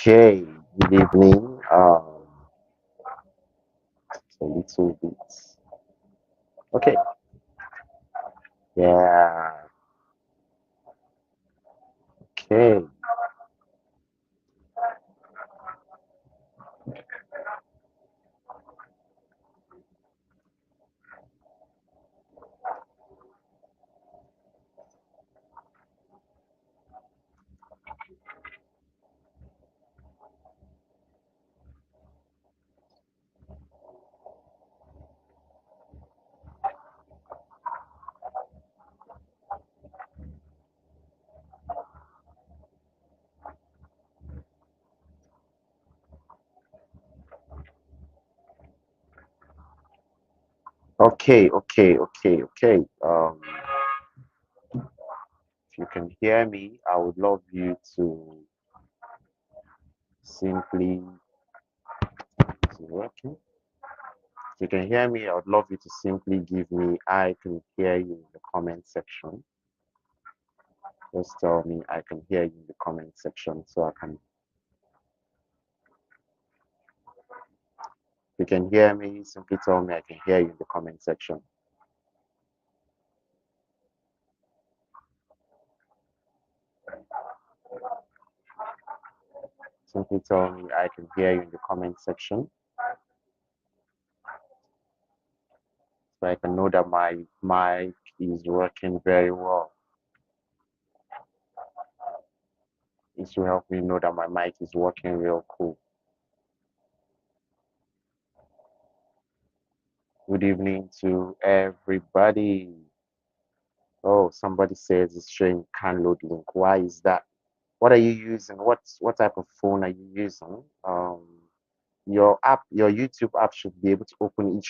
Okay, good evening. A little bit. Okay, yeah, okay, okay. If you can hear me, I would love you to simply, is it working? If you can hear me, I would love you to simply give me, I can hear you in the comment section. Just tell me, I can hear you in the comment section so I can, if you can hear me, simply tell me I can hear you in the comment section. Simply tell me I can hear you in the comment section so I can know that my mic is working very well. It will help me know that my mic is working real cool. Good evening to everybody. Oh, somebody says it's showing can load link. Why is that? What are you using? What type of phone are you using? Your app, your YouTube app should be able to open. It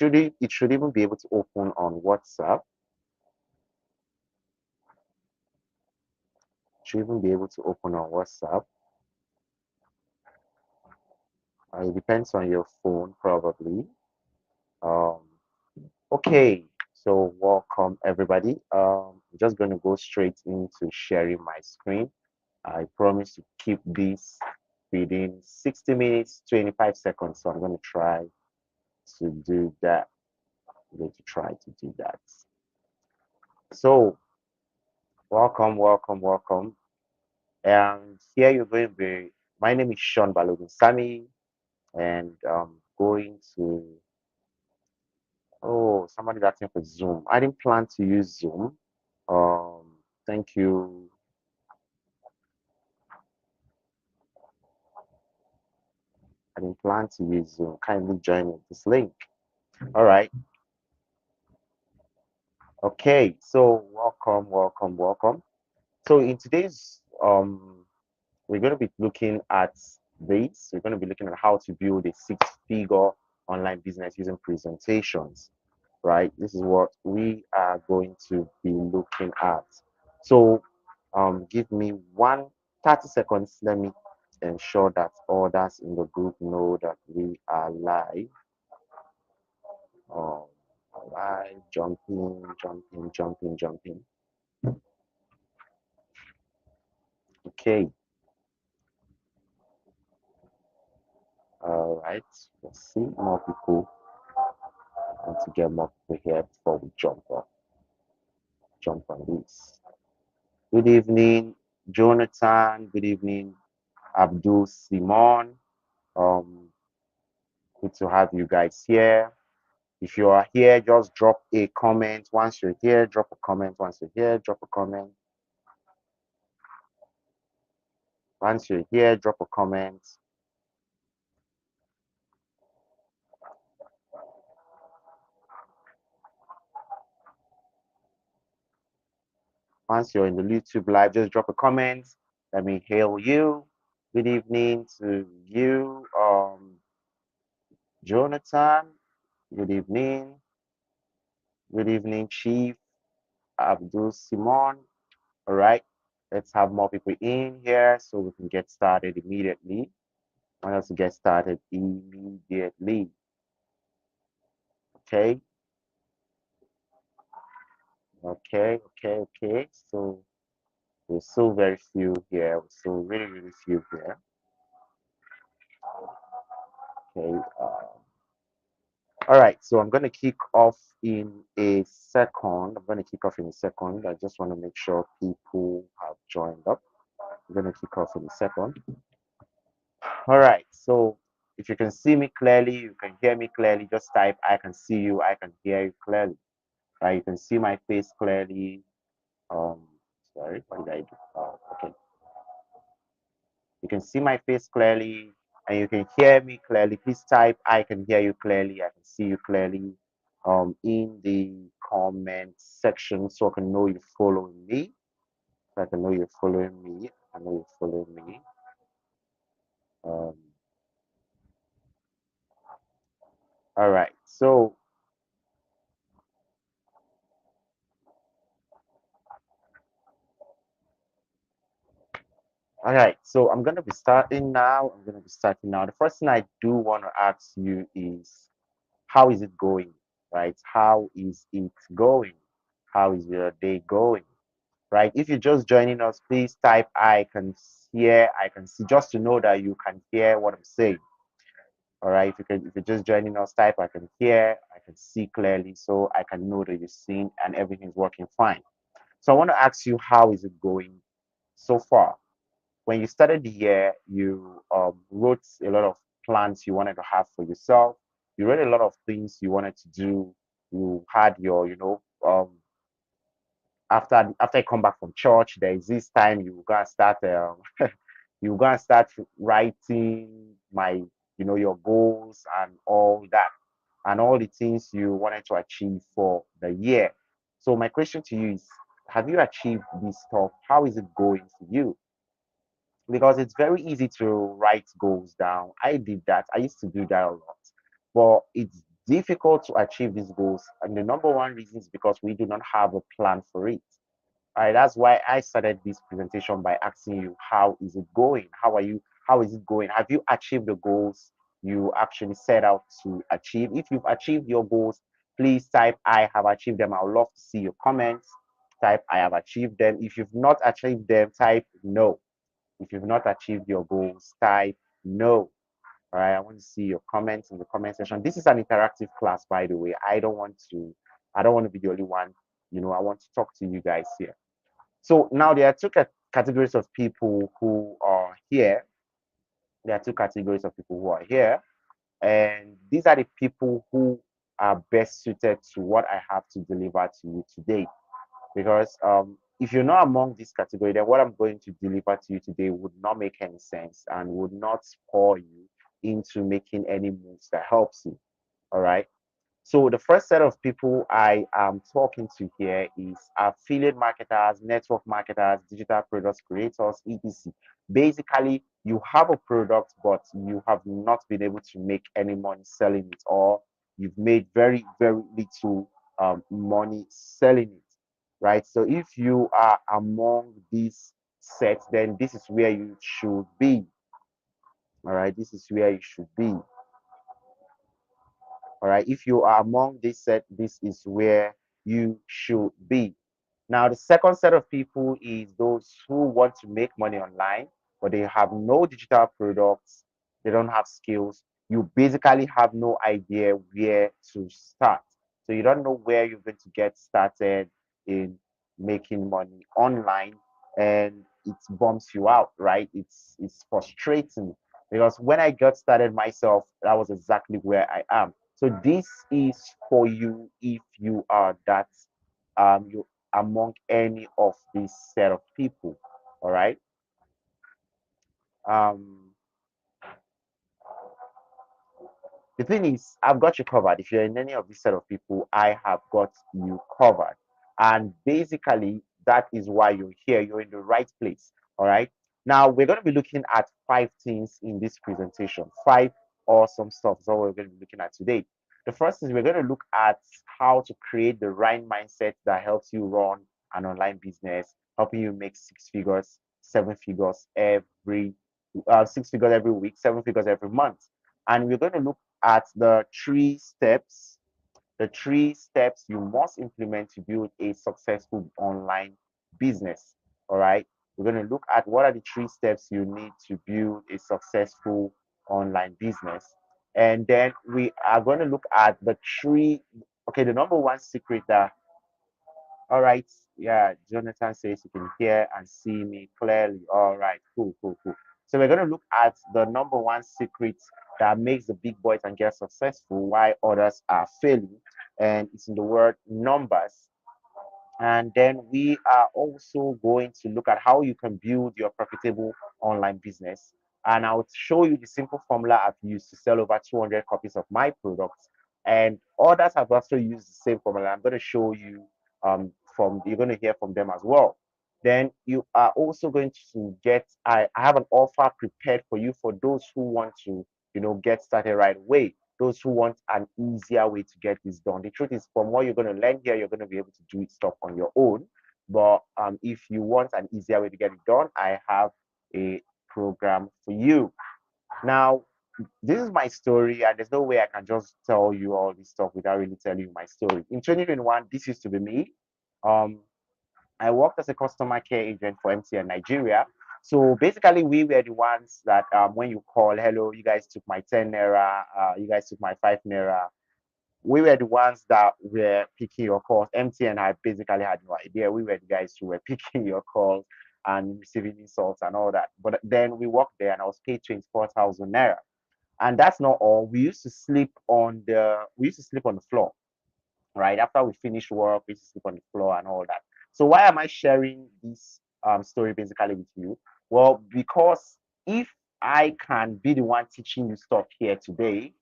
should even be able to open on WhatsApp. It should even be able to open on WhatsApp. It depends on your phone, probably. Um, okay, so welcome everybody. I'm just going to go straight into sharing my screen. I promise to keep this within 60 minutes, 25 seconds. So I'm going to try to do that. I'm going to try to do that. So welcome. And here you're going to be, my name is Sean Balogun Sami, and going to, oh, somebody's asking for Zoom. I didn't plan to use Zoom. Thank you. I didn't plan to use Zoom. Kindly join with this link. All right. Okay. So welcome. So in today's we're going to be looking at this. We're going to be looking at how to build a six-figure online business using presentations. Right. This is what we are going to be looking at. So give me 30 seconds. Let me ensure that others in the group know that we are live. Um, live, jumping. Okay. All right. Let's see more people. I want to get more people here before we jump on this. Good evening, Jonathan. Good evening, Abdul Simon. Um, Good to have you guys here. If you are here, just drop a comment. Once you're here, drop a comment. Once you're here, drop a comment. Once you're here, drop a comment. Once you're in the YouTube live, just drop a comment. Let me hail you. Good evening to you, Jonathan. Good evening. Good evening, Chief Abdul Simon. All right, let's have more people in here so we can get started immediately. I want us to get started immediately. Okay, okay. So we're still very few here. We're still really few here. Okay. All right. So I'm going to kick off in a second. I'm going to kick off in a second. I just want to make sure people have joined up. I'm going to kick off in a second. All right. So if you can see me clearly, you can hear me clearly, just type I can see you, I can hear you clearly. Right? You can see my face clearly. Um, sorry, what did I do? Oh, okay. You can see my face clearly and you can hear me clearly. Please type I can hear you clearly, I can see you clearly in the comment section so I can know you're following me. So I can know you're following me. I know you're following me. Um, all right. So I'm gonna be starting now. I'm gonna be starting now. The first thing I do want to ask you is how is it going? Right? How is it going? How is your day going? Right? If you're just joining us, please type I can hear, I can see, just to know that you can hear what I'm saying. All right. If you're just joining us, type I can hear, I can see clearly, so I can know that you're seeing and everything's working fine. So I want to ask you, how is it going so far? When you started the year, you wrote a lot of plans you wanted to have for yourself. You wrote a lot of things you wanted to do. You had your, after you come back from church, there is this time you go and start you go and start writing your goals and all that, and all the things you wanted to achieve for the year. So my question to you is, have you achieved this stuff? How is it going for you? Because it's very easy to write goals down. I did that. I used to do that a lot. But it's difficult to achieve these goals. And the number one reason is because we do not have a plan for it. All right, that's why I started this presentation by asking you, how is it going? How are you? How is it going? Have you achieved the goals you actually set out to achieve? If you've achieved your goals, please type I have achieved them. I would love to see your comments. Type I have achieved them. If you've not achieved them, type no. If you've not achieved your goals, type no. All right, I want to see your comments in the comment section. This is an interactive class, by the way. I don't want to be the only one. I want to talk to you guys here. So now there are two categories of people who are here. There are two categories of people who are here, and these are the people who are best suited to what I have to deliver to you today. Because if you're not among this category, then what I'm going to deliver to you today would not make any sense and would not spur you into making any moves that helps you. All right. So the first set of people I am talking to here is affiliate marketers, network marketers, digital products creators, etc. Basically, you have a product, but you have not been able to make any money selling it, or you've made very, very little money selling it, right? So if you are among these sets, then this is where you should be. All right, this is where you should be. All right, if you are among this set, this is where you should be. Now, the second set of people is those who want to make money online, but they have no digital products, they don't have skills. You basically have no idea where to start. So you don't know where you're going to get started in making money online, and it bumps you out, right? It's frustrating because when I got started myself, that was exactly where I am. So this is for you if you are that you among any of these set of people. All right. Um, the thing is, I've got you covered. If you're in any of these set of people, I have got you covered. And basically, that is why you're here. You're in the right place. All right. Now, we're going to be looking at five things in this presentation. Five awesome stuff is what we're going to be looking at today. The first is we're going to look at how to create the right mindset that helps you run an online business, helping you make six figures, seven figures every 6 figures every week, seven figures every month. And we're going to look at the three steps you must implement to build a successful online business. All right. We're going to look at what are the three steps you need to build a successful online business. And then we are going to look at the three. Okay, the number one secret that, all right, yeah, Jonathan says you can hear and see me clearly. All right, cool, cool, cool. So we're going to look at the number one secret that makes the big boys and girls successful, why others are failing, and it's in the word numbers. And then we are also going to look at how you can build your profitable online business. And I'll show you the simple formula I've used to sell over 200 copies of my products. And others have also used the same formula. I'm going to show you you're going to hear from them as well. Then you are also going to get, I have an offer prepared for you for those who want to, get started right away, those who want an easier way to get this done. The truth is, from what you're going to learn here, you're going to be able to do stuff on your own. But if you want an easier way to get it done, I have a program for you. Now, this is my story, and there's no way I can just tell you all this stuff without really telling you my story. In 2021, this used to be me. Um, I worked as a customer care agent for MTN Nigeria. So basically, we were the ones that when you call, hello, you guys took my 10 naira, you guys took my 5 naira. We were the ones that were picking your calls. MTN had basically had no idea. We were the guys who were picking your calls and receiving insults and all that. But then we worked there and I was paid 24,000 naira. And that's not all. We used to sleep on the floor, right? After we finish work, we sleep on the floor and all that. So why am I sharing this story basically with you? Well, because if I can be the one teaching you stuff here today,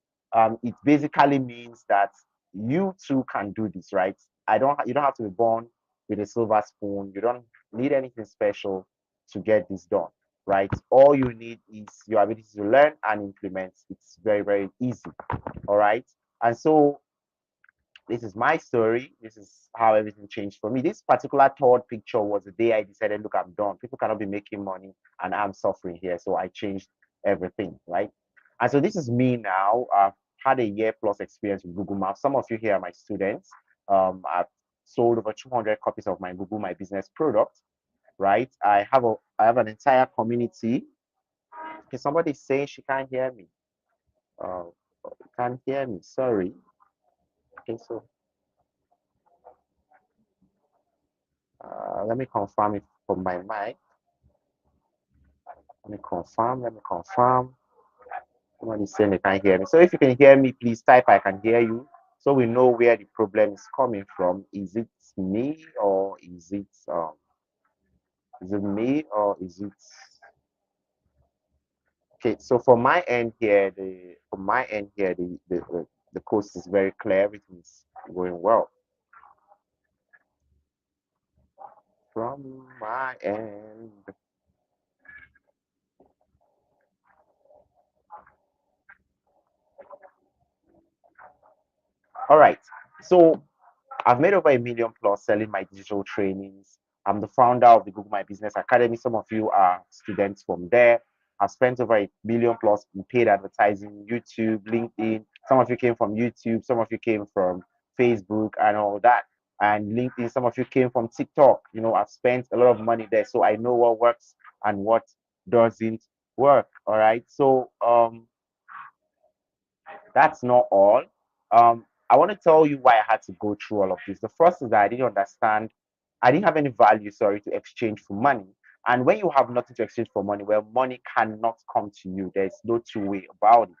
it basically means that you too can do this, right? You don't have to be born with a silver spoon. You don't need anything special to get this done, right? All you need is your ability to learn and implement. It's very, very easy. All right. And so this is my story. This is how everything changed for me. This particular third picture was the day I decided, look, I'm done. People cannot be making money and I'm suffering here. So I changed everything, right? And so this is me now. I've had a year plus experience with Google Maps. Some of you here are my students. I've sold over 200 copies of my Google My Business product, right? I have an entire community. Okay, somebody's saying she can't hear me. Uh, can't hear me. Sorry. Okay, so let me confirm it from my mic. Let me confirm. Let me confirm. Somebody's saying they can't hear me. So if you can hear me, please type I can hear you. So we know where the problem is coming from. Is it me or is it okay? So for my end here, the coast is very clear. Everything's going well. From my end. All right. So I've made over 1 million plus selling my digital trainings. I'm the founder of the Google My Business Academy. Some of you are students from there. I've spent over 1 million plus in paid advertising, YouTube, LinkedIn. Some of you came from YouTube, some of you came from Facebook and all that. And LinkedIn, some of you came from TikTok. I've spent a lot of money there. So I know what works and what doesn't work. All right. So that's not all. I want to tell you why I had to go through all of this. The first is that I didn't have any value, sorry, to exchange for money. And when you have nothing to exchange for money, well, money cannot come to you. There's no two-way about it.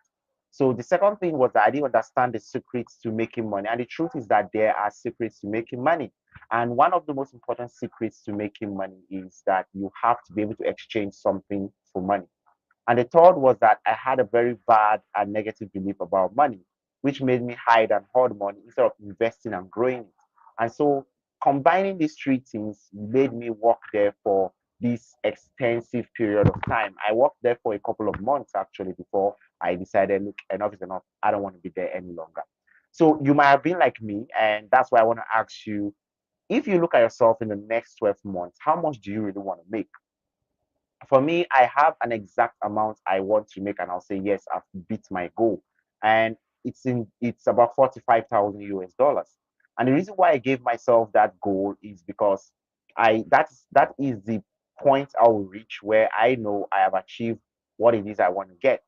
So the second thing was that I didn't understand the secrets to making money. And the truth is that there are secrets to making money. And one of the most important secrets to making money is that you have to be able to exchange something for money. And the third was that I had a very bad and negative belief about money, which made me hide and hoard money instead of investing and growing it. And so combining these three things made me work there for this extensive period of time. I worked there for a couple of months actually before I decided, look, enough is enough. I don't want to be there any longer. So you might have been like me, and that's why I want to ask you, if you look at yourself in the next 12 months, how much do you really want to make? For me, I have an exact amount I want to make, and I'll say yes, I've beat my goal. And it's about 45,000 US dollars. And the reason why I gave myself that goal is because that is the point I will reach where I know I have achieved what it is I want to get.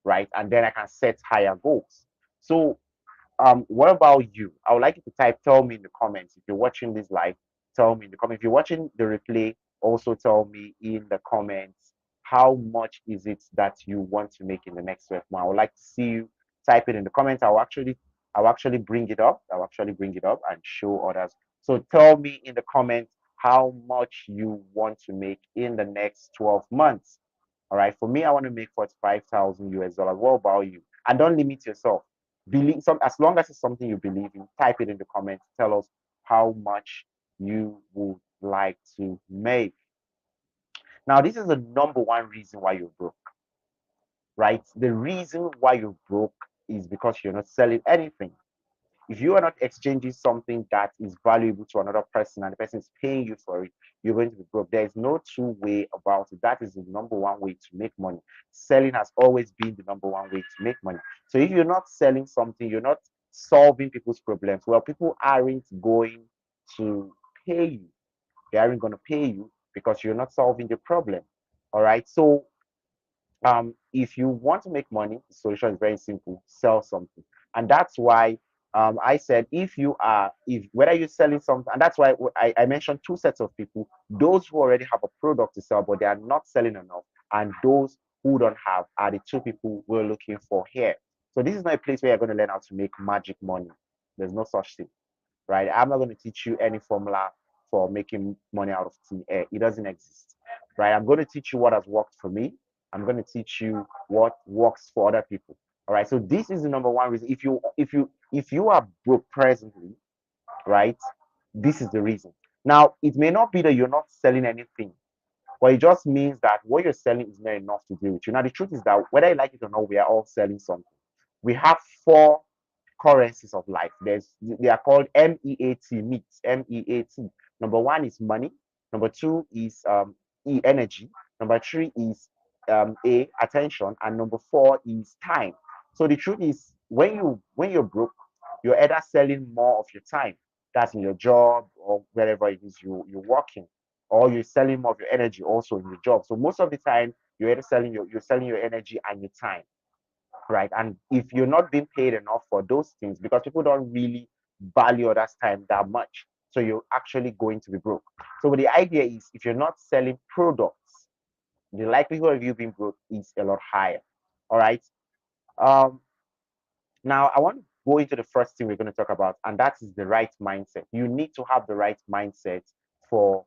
right? And then I can set higher goals. So what about you? I would like you to type, tell me in the comments. If you're watching this live, tell me in the comments. If you're watching the replay, also tell me in the comments how much is it that you want to make in the next 12 months. I would like to see you type it in the comments. I'll actually bring it up. I'll actually bring it up and show others. So tell me in the comments how much you want to make in the next 12 months. All right. For me, I want to make 45,000 US dollars. What about you? And don't limit yourself. Believe some as long as it's something you believe in, type it in the comments. Tell us how much you would like to make. Now, this is the number one reason why you're broke, right? The reason why you're broke is because you're not selling anything. If you are not exchanging something that is valuable to another person and the person is paying you for it, you're going to be broke. There is no two way about it. That is the number one way to make money. Selling has always been the number one way to make money. So if you're not selling something, you're not solving people's problems. Well, people aren't going to pay you. They aren't going to pay you because you're not solving the problem. All right. So if you want to make money, the solution is very simple: sell something. And that's why I said, if whether you're selling something, and that's why I mentioned two sets of people: those who already have a product to sell but they are not selling enough, and those who don't have, are the two people we're looking for here. So this is not a place where you're going to learn how to make magic money. There's no such thing, right? I'm not going to teach you any formula for making money out of thin air. It doesn't exist, right? I'm going to teach you what has worked for me. I'm going to teach you what works for other people. All right. So this is the number one reason. If you are broke presently, right? This is the reason. Now, it may not be that you're not selling anything, but it just means that what you're selling is not enough to deal with you. Now, the truth is that whether you like it or not, we are all selling something. We have four currencies of life. They are called MEAT, meats, MEAT. Number one is money. Number two is energy. Number three is attention, and number four is time. So the truth is, when you're broke, you're either selling more of your time, that's in your job or wherever it is you're working, or you're selling more of your energy also in your job. So most of the time, you're selling your energy and your time, right? And if you're not being paid enough for those things, because people don't really value others' time that much, so you're actually going to be broke. So the idea is, if you're not selling products, the likelihood of you being broke is a lot higher. All right. Um, Now I want to go into the first thing we're going to talk about, and that is the right mindset. You need to have the right mindset for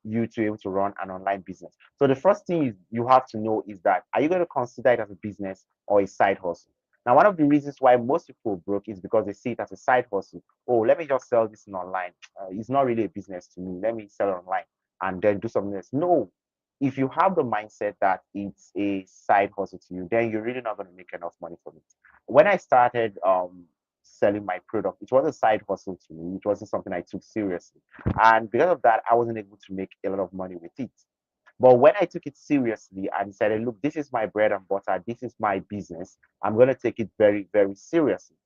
you to be able to run an online business. So the first thing you have to know is that, are you going to consider it as a business or a side hustle? Now, one of the reasons why most people broke is because they see it as a side hustle. Oh, let me just sell this in online. It's not really a business to me. Let me sell it online and then do something else. No, if you have the mindset that it's a side hustle to you, then you're really not going to make enough money from it. When I started selling my product, it was a side hustle to me. It wasn't something I took seriously. And because of that, I wasn't able to make a lot of money with it. But when I took it seriously and decided, look, this is my bread and butter, this is my business, I'm going to take it very, very seriously.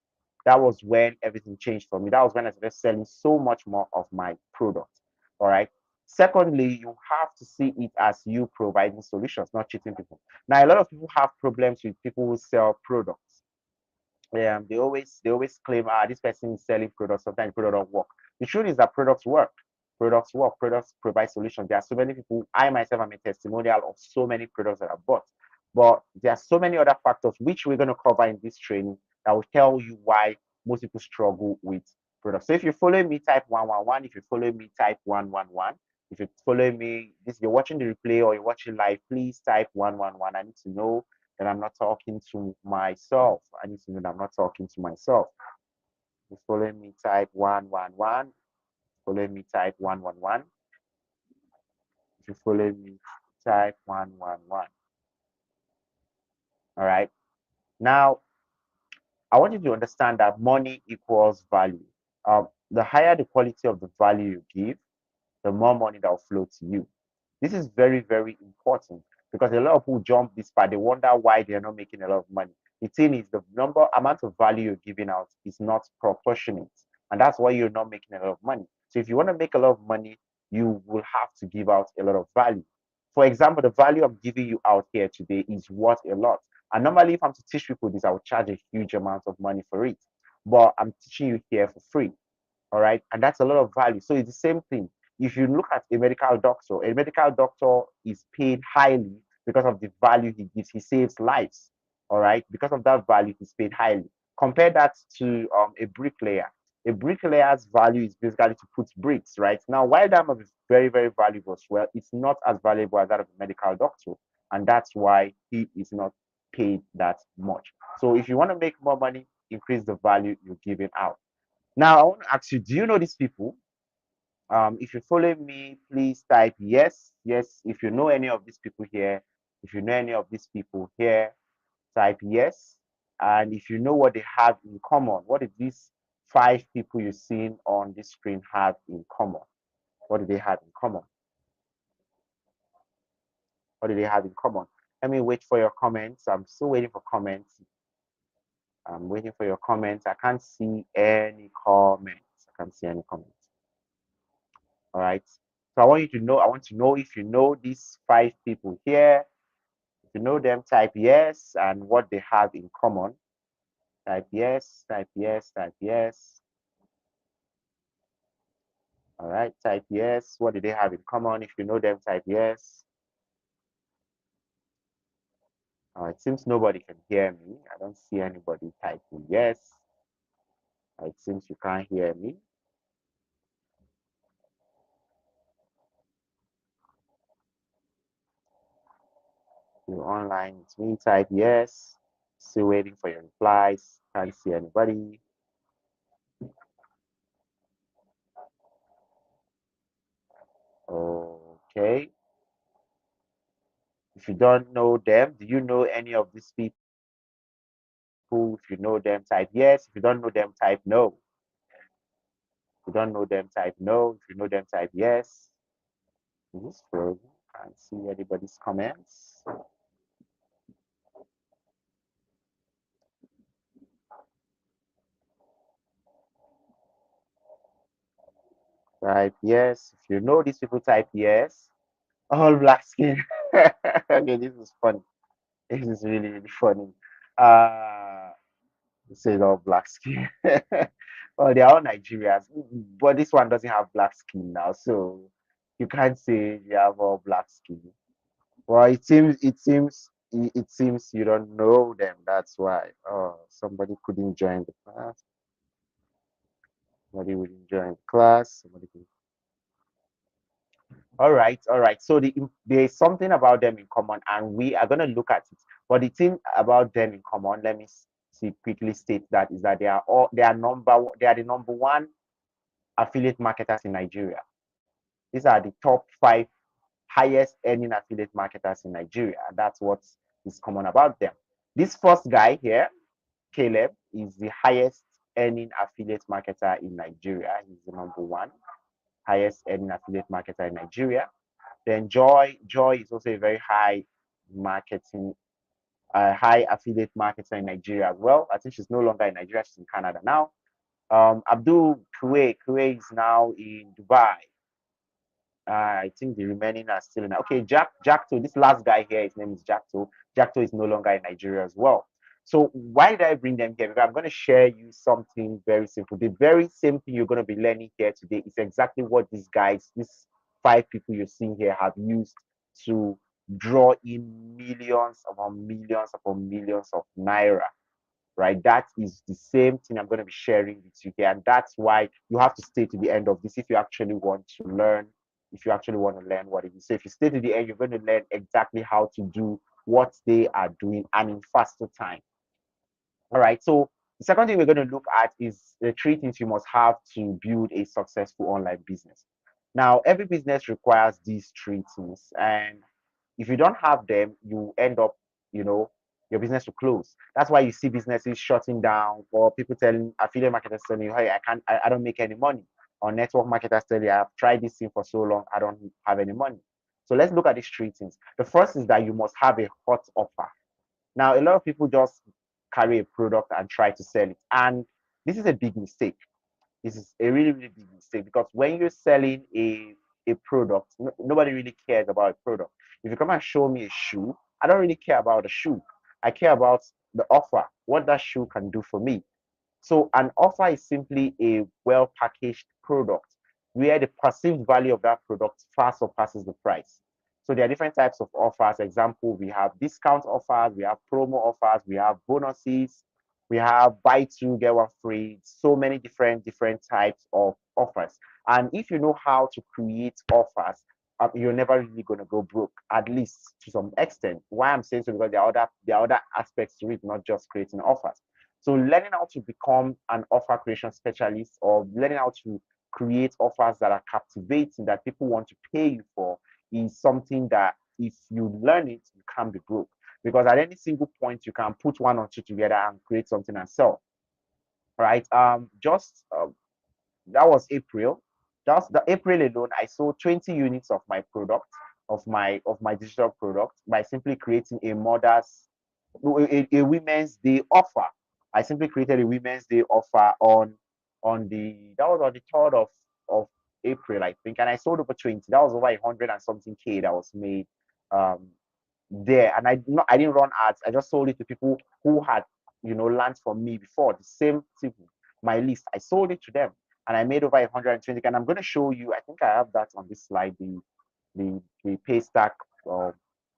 That was when everything changed for me. That was when I started selling so much more of my product. All right. Secondly, you have to see it as you providing solutions, not cheating people. Now, a lot of people have problems with people who sell products. They always claim, this person is selling products. Sometimes product don't work. The truth is that products work. Products work. Products provide solutions. There are so many people. I myself am a testimonial of so many products that I've bought. But there are so many other factors which we're going to cover in this training that will tell you why most people struggle with products. So if you follow me, type 111. If you follow me, type 111. If you follow me, this you're watching the replay or you're watching live, please type 111. I need to know that I'm not talking to myself. I need to know that I'm not talking to myself. If you follow me, type 111. Follow me, type 111. If you follow me, type 111. All right. Now, I want you to understand that money equals value. The higher the quality of the value you give, the more money that will flow to you. This is very, very important because a lot of people jump this part. They wonder why they're not making a lot of money. The thing is, the amount of value you're giving out is not proportionate, and that's why you're not making a lot of money. So if you want to make a lot of money, you will have to give out a lot of value. For example, the value I'm giving you out here today is worth a lot. And normally, if I'm to teach people this, I would charge a huge amount of money for it. But I'm teaching you here for free. All right. And that's a lot of value. So it's the same thing. If you look at a medical doctor is paid highly because of the value he gives. He saves lives. All right. Because of that value, he's paid highly. Compare that to a bricklayer. A bricklayer's value is basically to put bricks, right? Now, while that might be very, very valuable as well, it's not as valuable as that of a medical doctor. And that's why he is not paid that much. So if you want to make more money, increase the value you're giving out. Now, I want to ask you, do you know these people? If you follow me, please type yes. Yes. If you know any of these people here, if you know any of these people here, type yes. And if you know what they have in common, what do these five people you've seen on this screen have in common? What do they have in common? What do they have in common? Let me wait for your comments. I'm still waiting for comments. I'm waiting for your comments. I can't see any comments. I can't see any comments. All right. So I want to know if you know these five people here. If you know them, type yes and what they have in common. Type yes, type yes, type yes. All right, type yes. What do they have in common? If you know them, type yes. It seems nobody can hear me. I don't see anybody typing yes. It seems you can't hear me. You're online, it's me, type yes. Still waiting for your replies. Can't see anybody. Okay. If you don't know them, do you know any of these people? If you know them, type yes. If you don't know them, type no. If you don't know them, type no. If you know them, type yes. Is this frozen? Can't see anybody's comments. Type yes. If you know these people, type yes. All black skin. Okay, this is funny. This is really, really funny. Uh, this is all black skin. Well, they are all Nigerians, but this one doesn't have black skin now, so you can't say they have all black skin. Well, it seems you don't know them. That's why. Oh, somebody couldn't join the class. Somebody wouldn't join the class. Somebody could. All right, all right. So there's something about them in common, and we are gonna look at it. But the thing about them in common, let me see quickly state that is that they are the number one affiliate marketers in Nigeria. These are the top five highest earning affiliate marketers in Nigeria, and that's what is common about them. This first guy here, Caleb, is the highest earning affiliate marketer in Nigeria. He's the number one highest earning affiliate marketer in Nigeria. Then Joy is also a very high affiliate marketer in Nigeria as well. I think she's no longer in Nigeria; she's in Canada now. Abdul Kuwait is now in Dubai. I think the remaining are still in. Okay, Jackto, this last guy here, his name is Jackto. Jackto is no longer in Nigeria as well. So why did I bring them here? Because I'm going to share you something very simple. The very same thing you're going to be learning here today is exactly what these five people you're seeing here, have used to draw in millions upon millions of naira, right? That is the same thing I'm going to be sharing with you here. And that's why you have to stay to the end of this if you actually want to learn, what it is. So if you stay to the end, you're going to learn exactly how to do what they are doing and in faster time. All right. So the second thing we're going to look at is the three things you must have to build a successful online business. Now, every business requires these three things. And if you don't have them, you end up, you know, your business will close. That's why you see businesses shutting down, or people telling affiliate marketers telling you, hey, I don't make any money. Or network marketers tell you, I've tried this thing for so long, I don't have any money. So let's look at these three things. The first is that you must have a hot offer. Now, a lot of people just carry a product and try to sell it. And this is a big mistake. This is a really, really big mistake because when you're selling a product, nobody really cares about a product. If you come and show me a shoe, I don't really care about the shoe. I care about the offer, what that shoe can do for me. So an offer is simply a well packaged product where the perceived value of that product far surpasses the price. So there are different types of offers. Example, we have discount offers, we have promo offers, we have bonuses, we have buy two get one free. So many different types of offers. And if you know how to create offers, you're never really going to go broke, at least to some extent. Why I'm saying so, because there are other aspects to it, not just creating offers. So learning how to become an offer creation specialist, or learning how to create offers that are captivating, that people want to pay you for, is something that if you learn it, you can't be broke. Because at any single point, you can put one or two together and create something and sell. Right? Just that was April. Just the April alone, I sold 20 units of my product, of my digital product, by simply creating a Women's Day offer. I simply created a Women's Day offer on the that was on the 3rd of April, I think, and I sold over 20. That was over 100 and something K that was made um there. And I didn't run ads. I just sold it to people who had learned from me before. The same people, my list. I sold it to them, and I made over 120. And I'm going to show you. I think I have that on this slide. The pay stack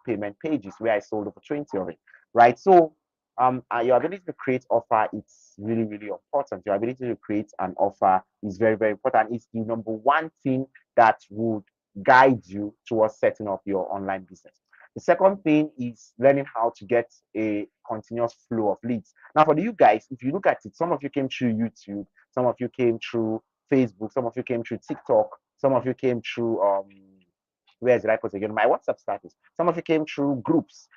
payment pages where I sold over 20 of it. Right. So your ability to create offer, it's really really important. Your ability to create an offer is very very important. It's the number one thing that would guide you towards setting up your online business. The second thing is learning how to get a continuous flow of leads. Now, for you guys, if you look at it, some of you came through YouTube, some of you came through Facebook, some of you came through TikTok, some of you came through where did I put again? My WhatsApp status. Some of you came through groups.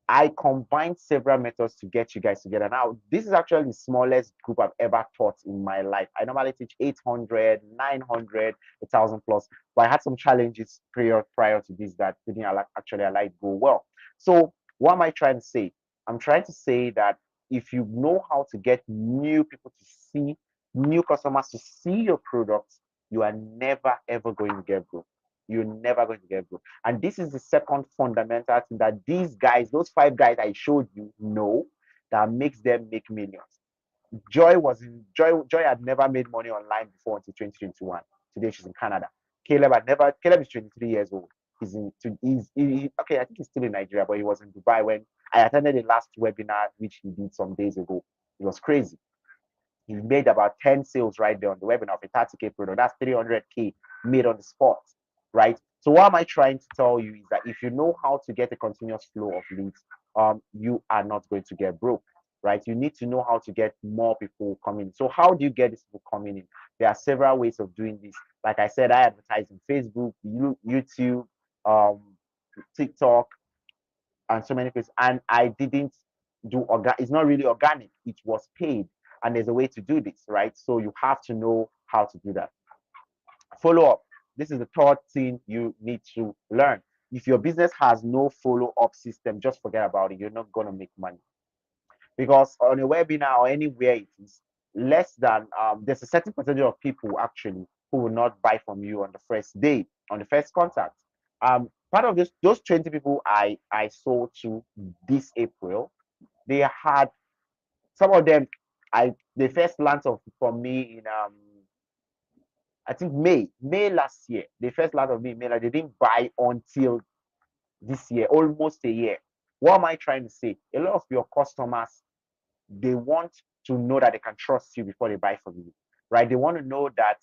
I combined several methods to get you guys together. Now, this is actually the smallest group I've ever taught in my life. I normally teach 800, 900, 1,000 plus, but I had some challenges prior to this that didn't actually allow it go well. So, what am I trying to say? I'm trying to say that if you know how to get new people to see, new customers to see your products, you are never ever going to get broke. You're never going to get broke. And this is the second fundamental thing that these guys, those 5 guys I showed you, know that makes them make millions. Joy had never made money online before until 2021. Today she's in Canada. Caleb is 23 years old. Okay, I think he's still in Nigeria, but he was in Dubai when I attended the last webinar, which he did some days ago. It was crazy. He made about 10 sales right there on the webinar of a 30K product. That's 300K made on the spot, right? So what am I trying to tell you is that if you know how to get a continuous flow of leads, you are not going to get broke, right? You need to know how to get more people coming. So how do you get these people coming in? There are several ways of doing this. Like I said, I advertise in Facebook, YouTube, um, TikTok, and so many places. And I didn't it's not really organic, it was paid. And there's a way to do this, right? So you have to know how to do that. Follow up. This is the third thing you need to learn. If your business has no follow up system, just forget about it. You're not going to make money, because on a webinar or anywhere it is, less than there's a certain percentage of people actually who will not buy from you on the first day, on the first contact. Part of those 20 people I sold to this April, they had some of them. They first learned from me in I think May last year. They first learned of me in May. Like, they didn't buy until this year, almost a year. What am I trying to say? A lot of your customers, they want to know that they can trust you before they buy from you, right? They want to know that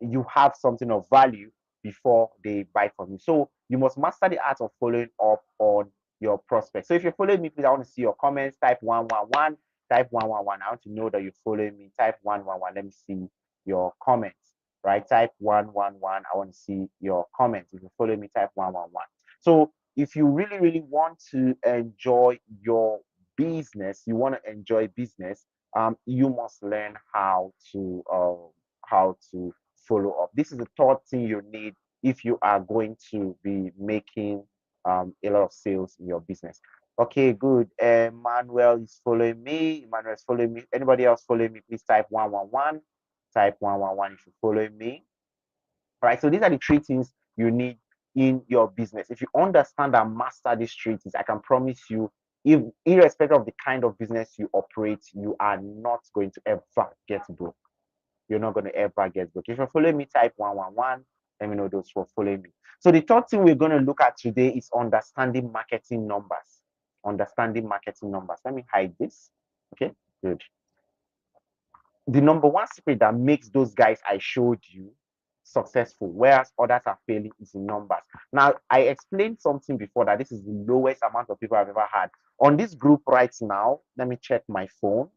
you have something of value before they buy from you. So you must master the art of following up on your prospects. So if you're following me, please, I want to see your comments. Type 111. Type 111. I want to know that you're following me. Type 111. Let me see your comments. Right? Type 111. I want to see your comments. If you follow me, type 111. So if you really, really want to enjoy your business, you want to enjoy business, you must learn how to follow up. This is the third thing you need if you are going to be making a lot of sales in your business. Okay, good. Emmanuel is following me. Emmanuel is following me. Anybody else following me? Please type 111. Type 111 if you're following me. right? So these are the three things you need in your business. If you understand and master these three things, I can promise you, if irrespective of the kind of business you operate, you are not going to ever get broke. You're not going to ever get broke. If you're following me, type 111. Let me know those who are following me. So the third thing we're going to look at today is understanding marketing numbers. Understanding marketing numbers. Let me hide this. Okay, good. The number one secret that makes those guys I showed you successful, whereas others are failing, is in numbers. Now, I explained something before that this is the lowest amount of people I've ever had. On this group right now, let me check my phone.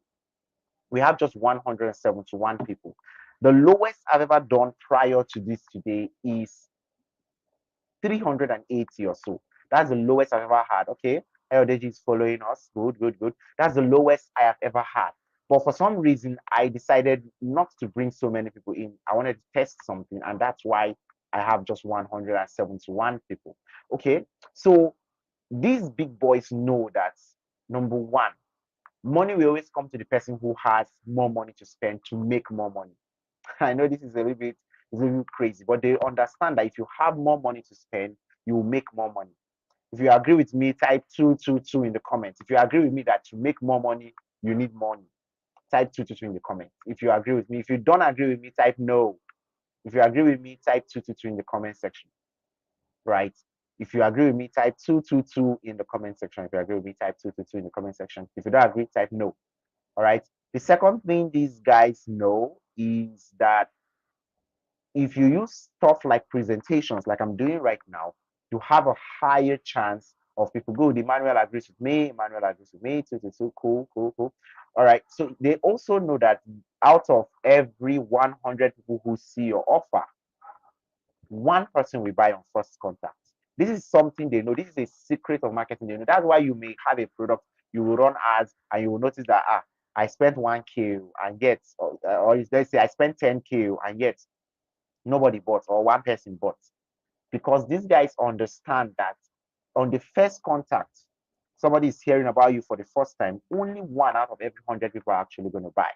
We have just 171 people. The lowest I've ever done prior to this today is 380 or so. That's the lowest I've ever had. Okay, LDG is following us. Good, good, good. That's the lowest I have ever had. But for some reason, I decided not to bring so many people in. I wanted to test something, and that's why I have just 171 people. Okay, so these big boys know that number one, money will always come to the person who has more money to spend to make more money. I know this is a little bit crazy, but they understand that if you have more money to spend, you will make more money. If you agree with me, type 222 in the comments. If you agree with me that to make more money, you need money, type 222 in the comments. If you agree with me, if you don't agree with me, type no. If you agree with me, type 222 in the comment section, right? If you agree with me, type 222 in the comment section. If you agree with me, type 222 in the comment section. If you don't agree, type no. All right. The second thing these guys know is that if you use stuff like presentations, like I'm doing right now, you have a higher chance of people. Good. Emmanuel agrees with me. Emmanuel agrees with me. So cool, cool, cool. All right. So they also know that out of every 100 people who see your offer, one person will buy on first contact. This is something they know. This is a secret of marketing. They know. That's why you may have a product, you will run ads, and you will notice that I spent 1K and get, or let's say I spent 10K and yet nobody bought or one person bought. Because these guys understand that on the first contact, somebody is hearing about you for the first time, only one out of every 100 people are actually going to buy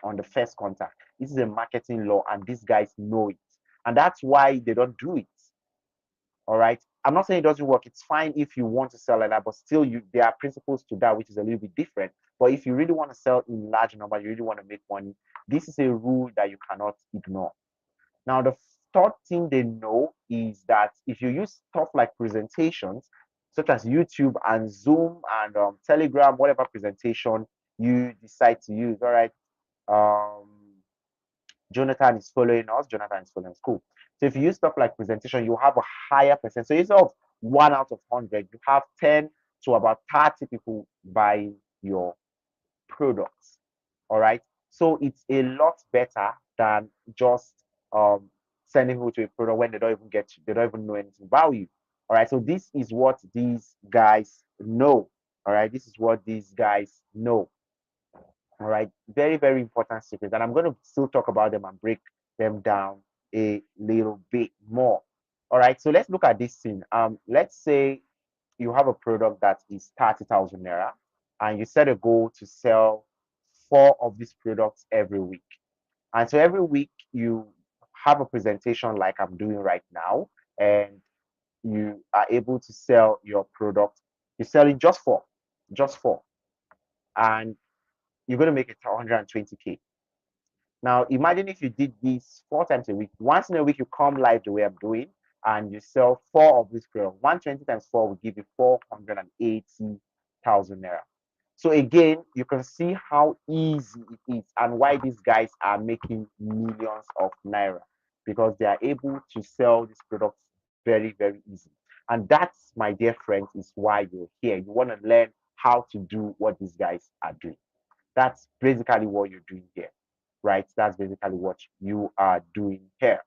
on the first contact. This is a marketing law, and these guys know it. And that's why they don't do it. All right. I'm not saying it doesn't work. It's fine if you want to sell like that, but still, there are principles to that, which is a little bit different. But if you really want to sell in large numbers, you really want to make money, this is a rule that you cannot ignore. Now, the third thing they know is that if you use stuff like presentations, such as YouTube and Zoom and Telegram, whatever presentation you decide to use, all right. Um, Jonathan is following us. Jonathan is following us. Cool. So if you use stuff like presentation, you have a higher percent. So instead of 1 out of 100, you have 10 to about 30 people buying your products. All right. So it's a lot better than just um, sending people to a product when they don't even know anything about you. All right. So this is what these guys know. All right. This is what these guys know. All right. Very, very important secrets. And I'm going to still talk about them and break them down a little bit more. All right. So let's look at this thing. Let's say you have a product that is 30,000 naira and you set a goal to sell four of these products every week. And so every week you have a presentation like I'm doing right now, and you are able to sell your product. You're selling just four, and you're going to make it 120K. Now, imagine if you did this 4 times a week. Once in a week, you come live the way I'm doing, and you sell four of this product. 120 times four will give you 480,000 naira. So again, you can see how easy it is and why these guys are making millions of naira, because they are able to sell these products very, very easy. And that's, my dear friends, is why you're here. You want to learn how to do what these guys are doing. That's basically what you're doing here, right? That's basically what you are doing here.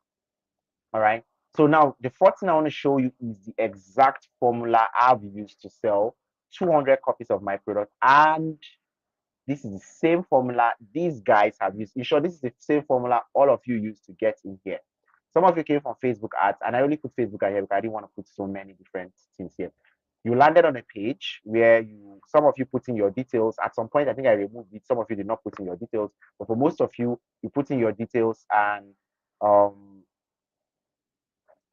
All right. So now the first thing I want to show you is the exact formula I've used to sell 200 copies of my product. And this is the same formula these guys have used. You sure this is the same formula all of you used to get in here? Some of you came from Facebook ads, and I only put Facebook ad here because I didn't want to put so many different things here. You landed on a page where some of you put in your details. At some point, I think I removed it. Some of you did not put in your details, but for most of you, you put in your details, and um,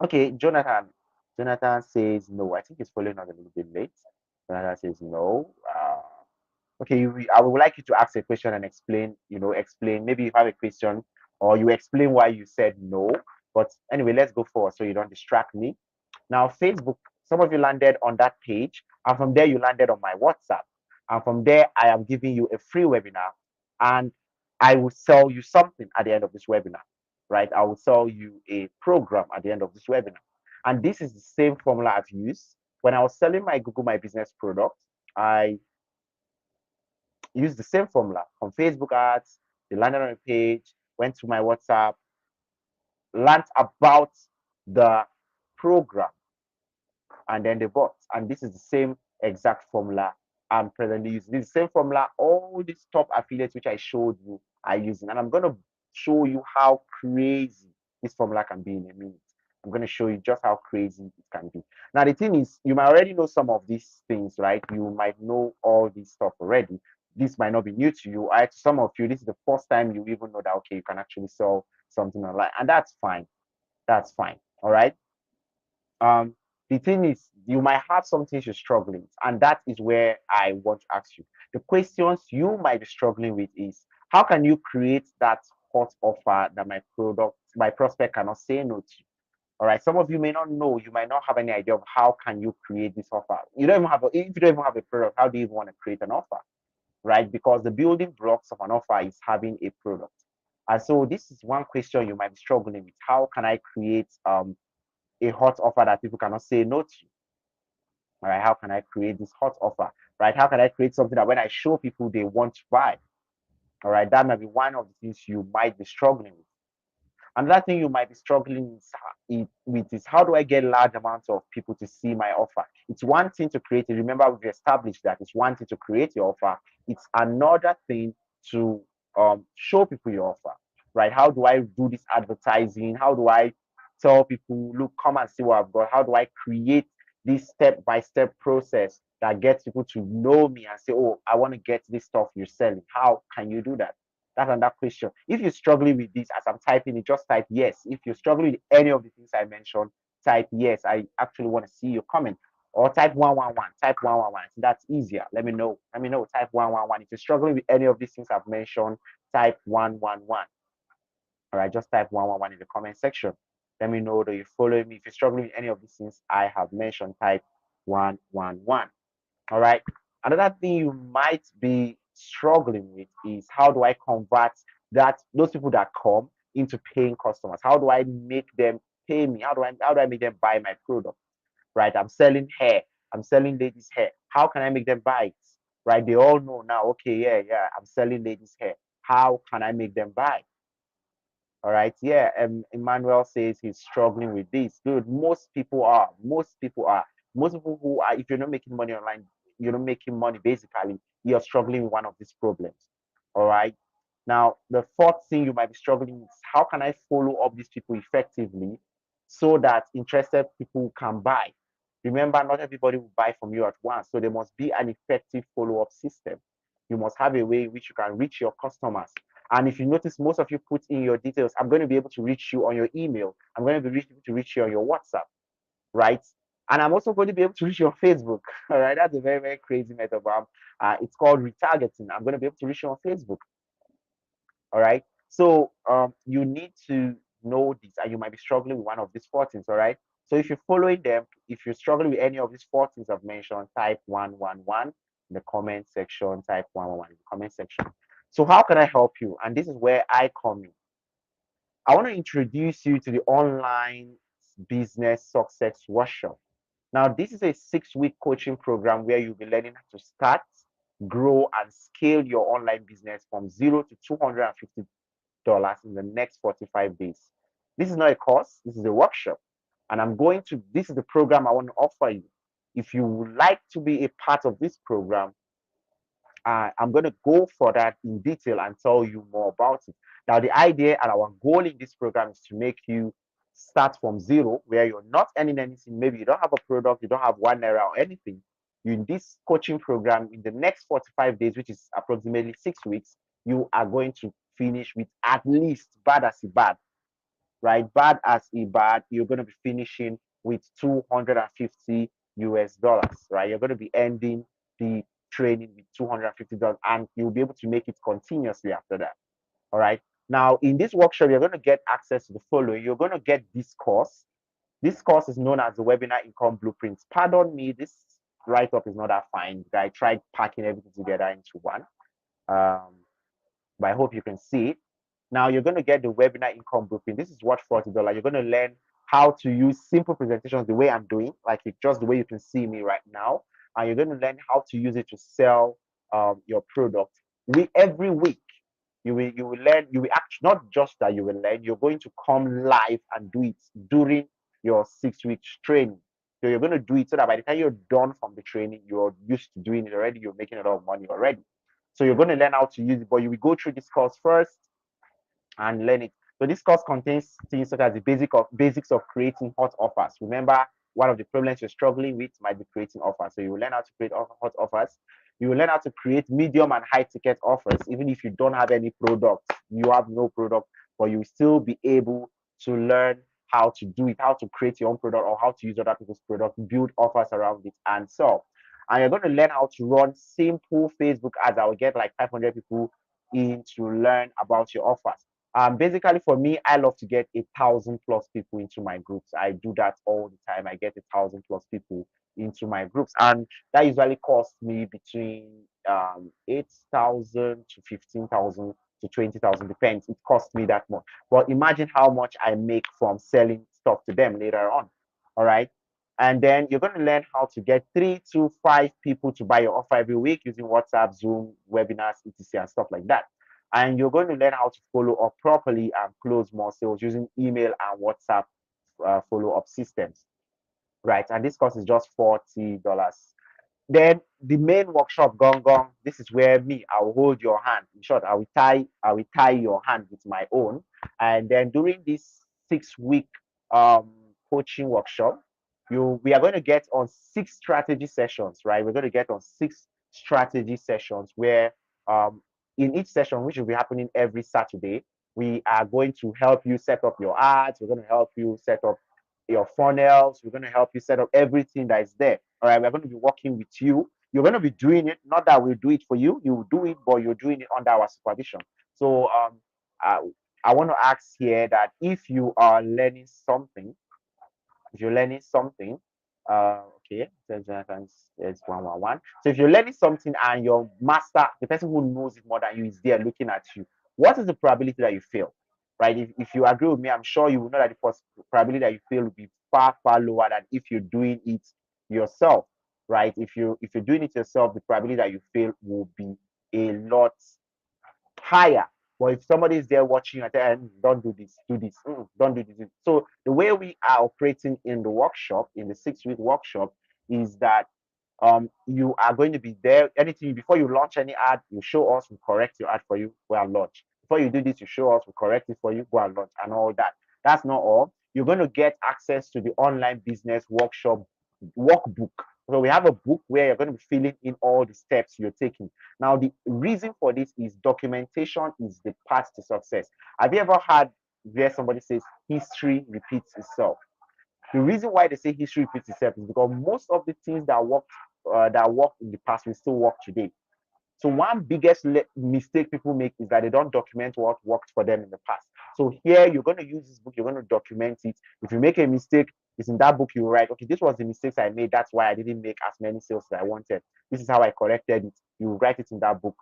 Okay, Jonathan. Jonathan says no. I think he's following us a little bit late. Jonathan says no. Okay, I would like you to ask a question and explain, explain. Maybe you have a question or you explain why you said no. But anyway, let's go forward so you don't distract me. Now, Facebook, some of you landed on that page, and from there, you landed on my WhatsApp. And from there, I am giving you a free webinar, and I will sell you something at the end of this webinar, right? I will sell you a program at the end of this webinar. And this is the same formula I've used. When I was selling my Google My Business product, I used the same formula from Facebook ads, they landed on a page, went to my WhatsApp, learned about the program, and then they bought. And this is the same exact formula I'm presently using. This is the same formula all these top affiliates which I showed you are using. And I'm going to show you how crazy this formula can be in a minute. I'm going to show you just how crazy it can be. Now, the thing is, you might already know some of these things, right? You might know all this stuff already. This might not be new to you. To some of you, this is the first time you even know that, okay, you can actually sell something online. And that's fine. That's fine. All right. um the thing is, you might have some things you're struggling with, and that is where I want to ask you the questions you might be struggling with is, how can you create that hot offer that my prospect cannot say no to? All right, some of you may not know, you might not have any idea of how can you create this offer. If you don't even have a product, how do you even want to create an offer? Right, because the building blocks of an offer is having a product. And so this is one question you might be struggling with: how can I create a hot offer that people cannot say no to? All right, how can I create this hot offer? Right, how can I create something that when I show people, they want to buy? All right, that might be one of the things you might be struggling with. Another thing you might be struggling with is, how do I get large amounts of people to see my offer? It's one thing to create it. Remember, we've established that it's one thing to create your offer. It's another thing to show people your offer, right? How do I do this advertising? How do I tell people, look, come and see what I've got? How do I create this step-by-step process that gets people to know me and say, oh, I want to get this stuff you're selling? How can you do that? That's another question. If you're struggling with this as I'm typing it, just type yes. If you're struggling with any of the things I mentioned, type yes. I actually want to see your comment. Or type 111. Type 111. So that's easier. Let me know. Let me know. Type 111. If you're struggling with any of these things I've mentioned, type 111. All right, just type 111 in the comment section. Let me know that you're following me. If you're struggling with any of these things I have mentioned, type 111. All right. Another thing you might be struggling with is, how do I convert those people that come into paying customers? How do I make them pay me? How do I make them buy my product? Right. I'm selling hair. I'm selling ladies' hair. How can I make them buy it? Right. They all know now, okay, yeah, I'm selling ladies' hair. How can I make them buy? All right. Yeah. Emmanuel says he's struggling with this. Good. Most people are. Most people are. Most people who are, if you're not making money online, you're not making money, basically, you're struggling with one of these problems. All right. Now, the fourth thing you might be struggling with is, how can I follow up these people effectively so that interested people can buy? Remember, not everybody will buy from you at once. So there must be an effective follow-up system. You must have a way in which you can reach your customers. And if you notice, most of you put in your details, I'm going to be able to reach you on your email. I'm going to be able to reach you on your WhatsApp, right? And I'm also going to be able to reach you on Facebook. All right, that's a very, very crazy method. It's called retargeting. I'm going to be able to reach you on Facebook. All right. So you need to know this, and you might be struggling with one of these four things. All right. So if you're following them, if you're struggling with any of these four things I've mentioned, type 111 in the comment section. Type 111 in the comment section. So how can I help you? And this is where I come in. I want to introduce you to the online business success workshop. Now, this is a 6-week coaching program where you'll be learning how to start, grow, and scale your online business from zero to $250 in the next 45 days. This is not a course, this is a workshop. And this is the program I want to offer you. If you would like to be a part of this program, I'm going to go for that in detail and tell you more about it. Now, the idea and our goal in this program is to make you start from zero, where you're not earning anything. Maybe you don't have a product, you don't have $1 or anything. You, in this coaching program, in the next 45 days, which is approximately 6 weeks, you are going to finish with, at least bad as bad, right? Bad as a bad, you're going to be finishing with 250 US dollars, right? You're going to be ending the training with $250 and you'll be able to make it continuously after that. All right. Now, in this workshop, you're going to get access to the following. You're going to get this course. This course is known as the Webinar Income Blueprints. Pardon me, this write-up is not that fine. I tried packing everything together into one. Um, but I hope you can see it. Now you're going to get the webinar income blueprint. This is worth $40. You're going to learn how to use simple presentations the way I'm doing, like just the way you can see me right now. And you're going to learn how to use it to sell your product. Every week, you will learn, you will actually, not just that you will learn, you're going to come live and do it during your 6 week training. So you're going to do it so that by the time you're done from the training, you're used to doing it already, you're making a lot of money already. So you're going to learn how to use it, but you will go through this course first and learn it. So this course contains things such as the basics of creating hot offers. Remember, one of the problems you're struggling with might be creating offers. So you will learn how to create hot offers. You will learn how to create medium and high ticket offers. Even if you don't have any product, you have no product, but you will still be able to learn how to do it, how to create your own product or how to use other people's product, build offers around it, and so. And you're going to learn how to run simple Facebook ads. I will get like 500 people in to learn about your offers. Basically for me, I love to get 1,000+ people into my groups. I do that all the time. I get 1,000+ people into my groups, and that usually costs me between 8,000 to 15,000 to 20,000, depends. It costs me that much. But imagine how much I make from selling stuff to them later on. All right. And then you're going to learn how to get 3 to 5 people to buy your offer every week using WhatsApp, Zoom, webinars, etc., and stuff like that. And you're going to learn how to follow up properly and close more sales using email and WhatsApp follow-up systems, right? And this course is just $40. Then the main workshop, Gong Gong, this is where me, I will hold your hand. In short, I will tie your hand with my own. And then during this 6 week coaching workshop, we are going to get on 6 strategy sessions, right? We're going to get on 6 strategy sessions where in each session, which will be happening every Saturday, we are going to help you set up your ads. We're going to help you set up your funnels. We're going to help you set up everything that is there. All right, we're going to be working with you. You're going to be doing it, not that we'll do it for you. You will do it, but you're doing it under our supervision. So I, I want to ask here that if you are learning something, if you're learning something, okay, there's 111. So if you're learning something and your master, the person who knows it more than you, is there looking at you, what is the probability that you fail? Right? If you agree with me, I'm sure you will know that the probability that you fail will be far, far lower than if you're doing it yourself. Right? If you're doing it yourself, the probability that you fail will be a lot higher. But if somebody is there watching and saying, don't do this, do this, don't do this. So the way we are operating in the workshop, in the 6 week workshop, is that you are going to be there. Anything before you launch any ad, you show us, we correct your ad for you, go and launch. Before you do this, you show us, we correct it for you, go and launch, and all that. That's not all. You're going to get access to the online business workshop workbook. So we have a book where you're going to be filling in all the steps you're taking. Now, the reason for this is documentation is the path to success. Have you ever had where somebody says history repeats itself? The reason why they say history repeats itself is because most of the things that worked in the past will still work today. So one biggest mistake people make is that they don't document what worked for them in the past. So here you're going to use this book, you're going to document it. If you make a mistake, it's in that book you write, okay, this was the mistakes I made. That's why I didn't make as many sales as I wanted. This is how I corrected it. You write it in that book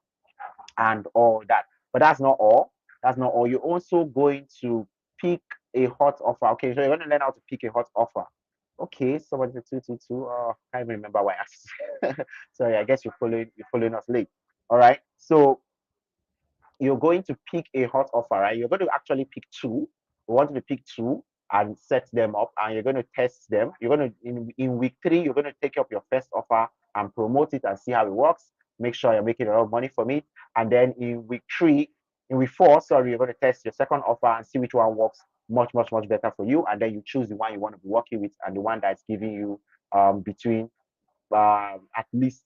and all that. But that's not all. That's not all. You're also going to pick a hot offer. Okay, so you're going to learn how to pick a hot offer. Okay, somebody said 222. Oh, I can't even remember why I asked. Sorry, I guess you're following us late. All right. So you're going to pick a hot offer, right? You're going to actually pick two. We want to pick two and set them up, and you're going to test them. You're going to in week 3, you're going to take up your first offer and promote it and see how it works. Make sure you're making a lot of money from it. And then in week 4, sorry, you're going to test your second offer and see which one works much, much, much better for you. And then you choose the one you want to be working with and the one that's giving you between at least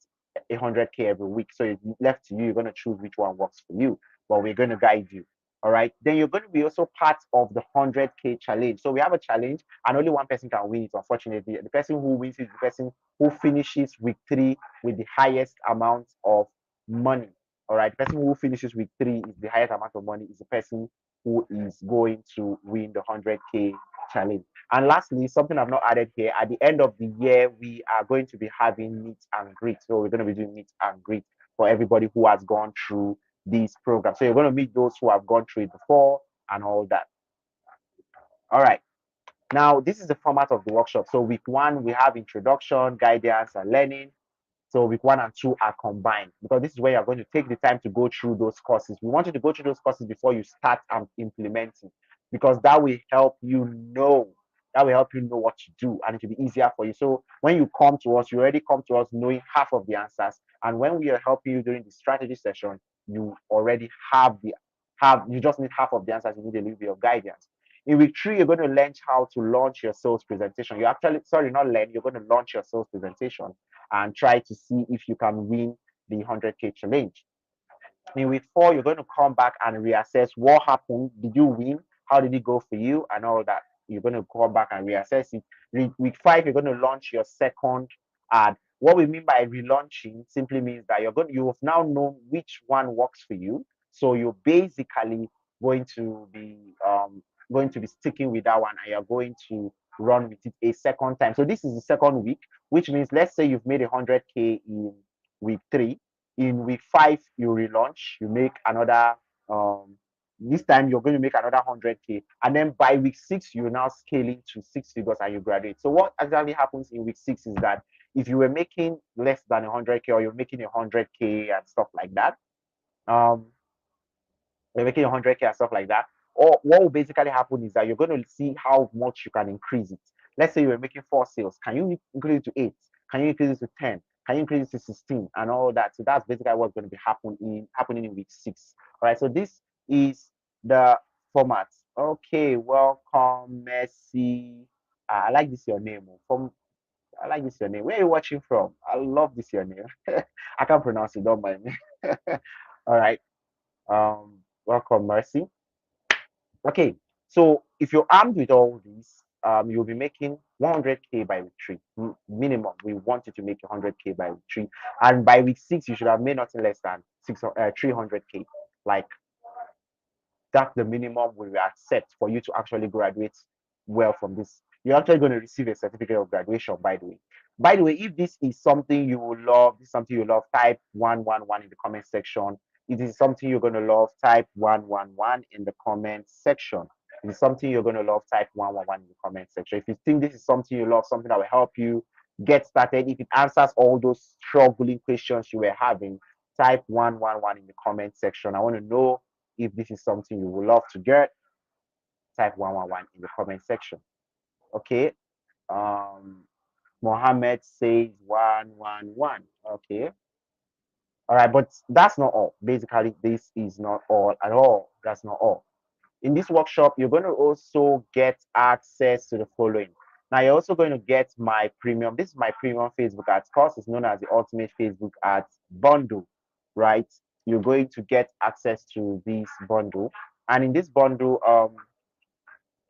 100K every week. So it's left to you. You're going to choose which one works for you, but we're going to guide you. All right, then you're going to be also part of the 100K challenge. So we have a challenge and only one person can win it, unfortunately. The person who wins is the person who finishes week 3 with the highest amount of money. All right, the person who finishes week 3 is the highest amount of money, is the person who is going to win the 100K challenge. And lastly, something I've not added here, at the end of the year, we are going to be having meet and greet. So we're going to be doing meet and greet for everybody who has gone through these programs. So you're going to meet those who have gone through it before and all that. All right. Now, this is the format of the workshop. So week 1, we have introduction, guidance, and learning. So week 1 and 2 are combined because this is where you're going to take the time to go through those courses. We want you to go through those courses before you start implementing, because that will help you know. That will help you know what to do, and it will be easier for you. So when you come to us, you already come to us knowing half of the answers, and when we are helping you during the strategy session, you already you just need half of the answers. You need a little bit of guidance. In week 3, you're going to learn how to launch your sales presentation. You actually, sorry, not learn, you're going to launch your sales presentation and try to see if you can win the 100K challenge. In week 4, you're going to come back and reassess what happened. Did you win? How did it go for you? And all that. You're going to come back and reassess it. Week 5, you're going to launch your second ad. What we mean by relaunching simply means that you've now known which one works for you. So you're basically going to be sticking with that one, and you're going to run with it a second time. So this is the second week, which means let's say you've made 100K in week 3. In week 5, you relaunch, you make another this time you're going to make another 100K, and then by week 6 you're now scaling to 6 figures and you graduate. So what exactly happens in week 6 is that if you were making less than 100K, or you're making 100K and stuff like that, um you're making 100K and stuff like that, or what will basically happen is that you're going to see how much you can increase it. Let's say you were making 4 sales, can you increase it to 8? Can you increase it to 10? Can you increase it to 16 and all that? So that's basically what's going to be happening in week 6. All right, so this is the format. Okay, welcome, Messi. I like this your name. I like this your name. Where are you watching from? I love this your name. I can't pronounce it, don't mind me. All right. Welcome, Mercy. Okay, so if you're armed with all these, you'll be making 100K by week 3 minimum. We want you to make 100K by week 3, and by week 6 you should have made nothing less than 300K. Like, that's the minimum we will accept for you to actually graduate well from this. You're actually going to receive a certificate of graduation, by the way. By the way, if this is something you will love, this is something you love, type 111 in the comment section. If this is something you're going to love, type 111 in the comment section. If it's something you're going to love, type 111 in the comment section. If you think this is something you love, something that will help you get started, if it answers all those struggling questions you were having, type 111 in the comment section. I want to know if this is something you would love to get. Type 111 in the comment section. Okay. Mohammed says 111. Okay. All right, but that's not all. Basically, this is not all at all. That's not all. In this workshop, you're going to also get access to the following. Now, you're also going to get my premium. This is my premium Facebook ads course. It's known as the Ultimate Facebook Ads Bundle, right? You're going to get access to this bundle. And in this bundle,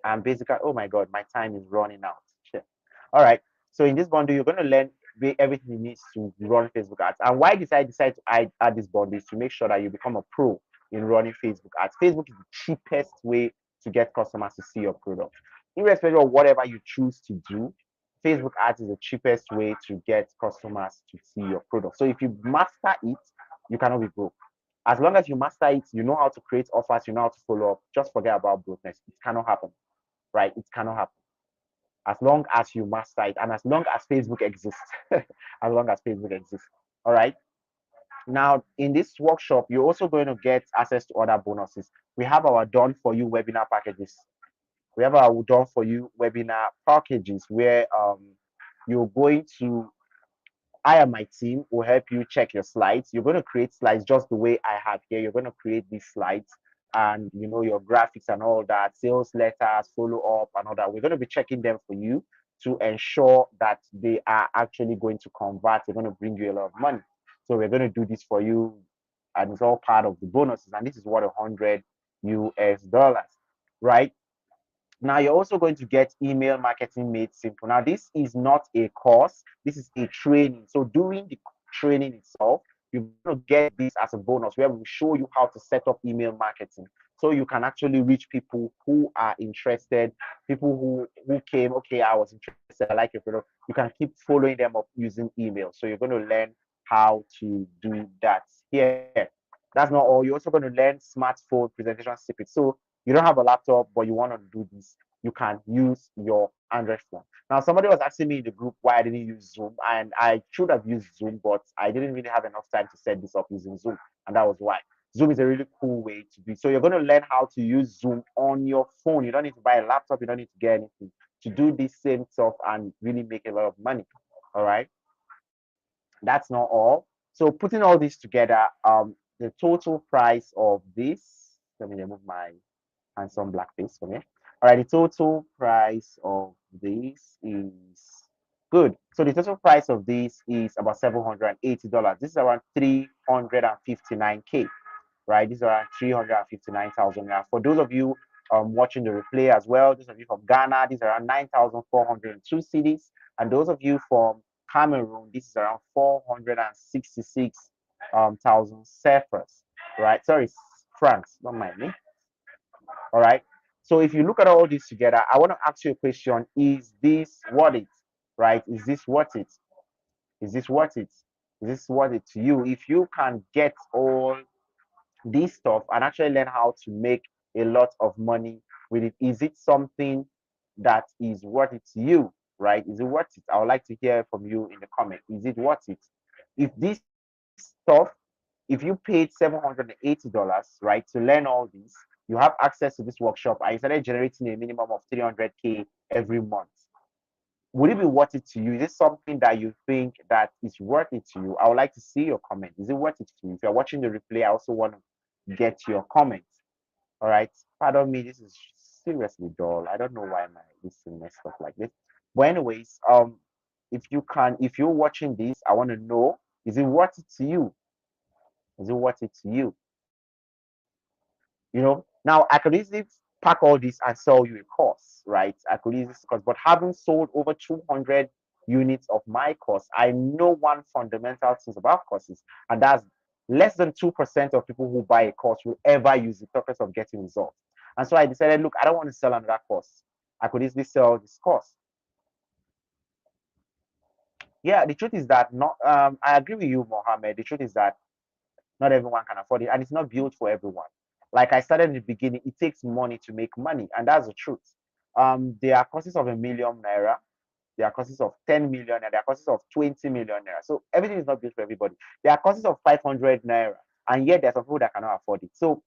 I'm basically, oh my God, my time is running out. Shit. All right. So in this bundle, you're going to learn everything you need to run Facebook ads. And why did I decide to add this bundle is to make sure that you become a pro in running Facebook ads. Facebook is the cheapest way to get customers to see your product. Irrespective of whatever you choose to do, Facebook ads is the cheapest way to get customers to see your product. So if you master it, you cannot be broke. As long as you master it, you know how to create offers, you know how to follow up. Just forget about brokenness. It cannot happen, right? It cannot happen as long as you master it and as long as Facebook exists. As long as Facebook exists. All right. Now, in this workshop, you're also going to get access to other bonuses. We have our done for you webinar packages. We have our done for you webinar packages where you're going to, I and my team will help you check your slides. You're going to create slides just the way I have here. You're going to create these slides and your graphics and all that, sales letters, follow up and all that. We're going to be checking them for you to ensure that they are actually going to convert. They're going to bring you a lot of money. So we're going to do this for you, and it's all part of the bonuses. And this is what 100 US dollars, right? Now you're also going to get email marketing made simple. Now this is not a course, this is a training. So during the training itself, you're going to get this as a bonus where we show you how to set up email marketing. So you can actually reach people who are interested, people who came, okay, I was interested, I like your product. You can keep following them up using email. So you're going to learn how to do that here. That's not all. You're also going to learn smartphone presentation secrets. So you don't have a laptop, but you want to do this, you can use your Android phone. Now, somebody was asking me in the group why I didn't use Zoom, and I should have used Zoom, but I didn't really have enough time to set this up using Zoom, and that was why. Zoom is a really cool way to do. So you're going to learn how to use Zoom on your phone. You don't need to buy a laptop. You don't need to get anything to do this same stuff and really make a lot of money. All right. That's not all. So putting all this together, the total price of this. Let me remove my handsome black face for me. All right, the total price of this is good. So the total price of this is about $780. This is around 359K, right? This is around 359,000 naira. For those of you watching the replay as well, those of you from Ghana, this is around 9,402 cedis, and those of you from Cameroon, this is around 466 thousand CFAs, right? Sorry, francs, don't mind me. All right. So if you look at all this together, I want to ask you a question. Is this worth it? Right? Is this worth it? Is this worth it? Is this worth it to you? If you can get all this stuff and actually learn how to make a lot of money with it, is it something that is worth it to you? Right? Is it worth it? I would like to hear from you in the comment. Is it worth it? If this stuff, if you paid $780, right, to learn all this, you have access to this workshop, I started generating a minimum of 300K every month. Would it be worth it to you? Is it something that you think that is worth it to you? I would like to see your comment. Is it worth it to you? If you're watching the replay, I also want to get your comments. All right. Pardon me, this is seriously dull. I don't know why my this thing messed up like this. But anyways, if you're watching this, I want to know, is it worth it to you? Is it worth it to you? Now I could easily pack all this and sell you a course, right? I could easily course, but having sold over 200 units of my course, I know one fundamental thing about courses, and that's less than 2% of people who buy a course will ever use the purpose of getting results. And so I decided, look, I don't want to sell another course. I could easily sell this course. Yeah, the truth is that not I agree with you, Mohammed. The truth is that not everyone can afford it, and it's not built for everyone. Like I started in the beginning, it takes money to make money, and that's the truth. There are courses of 1 million naira, there are courses of 10 million, and there are courses of 20 million naira. So everything is not built for everybody. There are courses of 500 naira, and yet there are some people that cannot afford it. So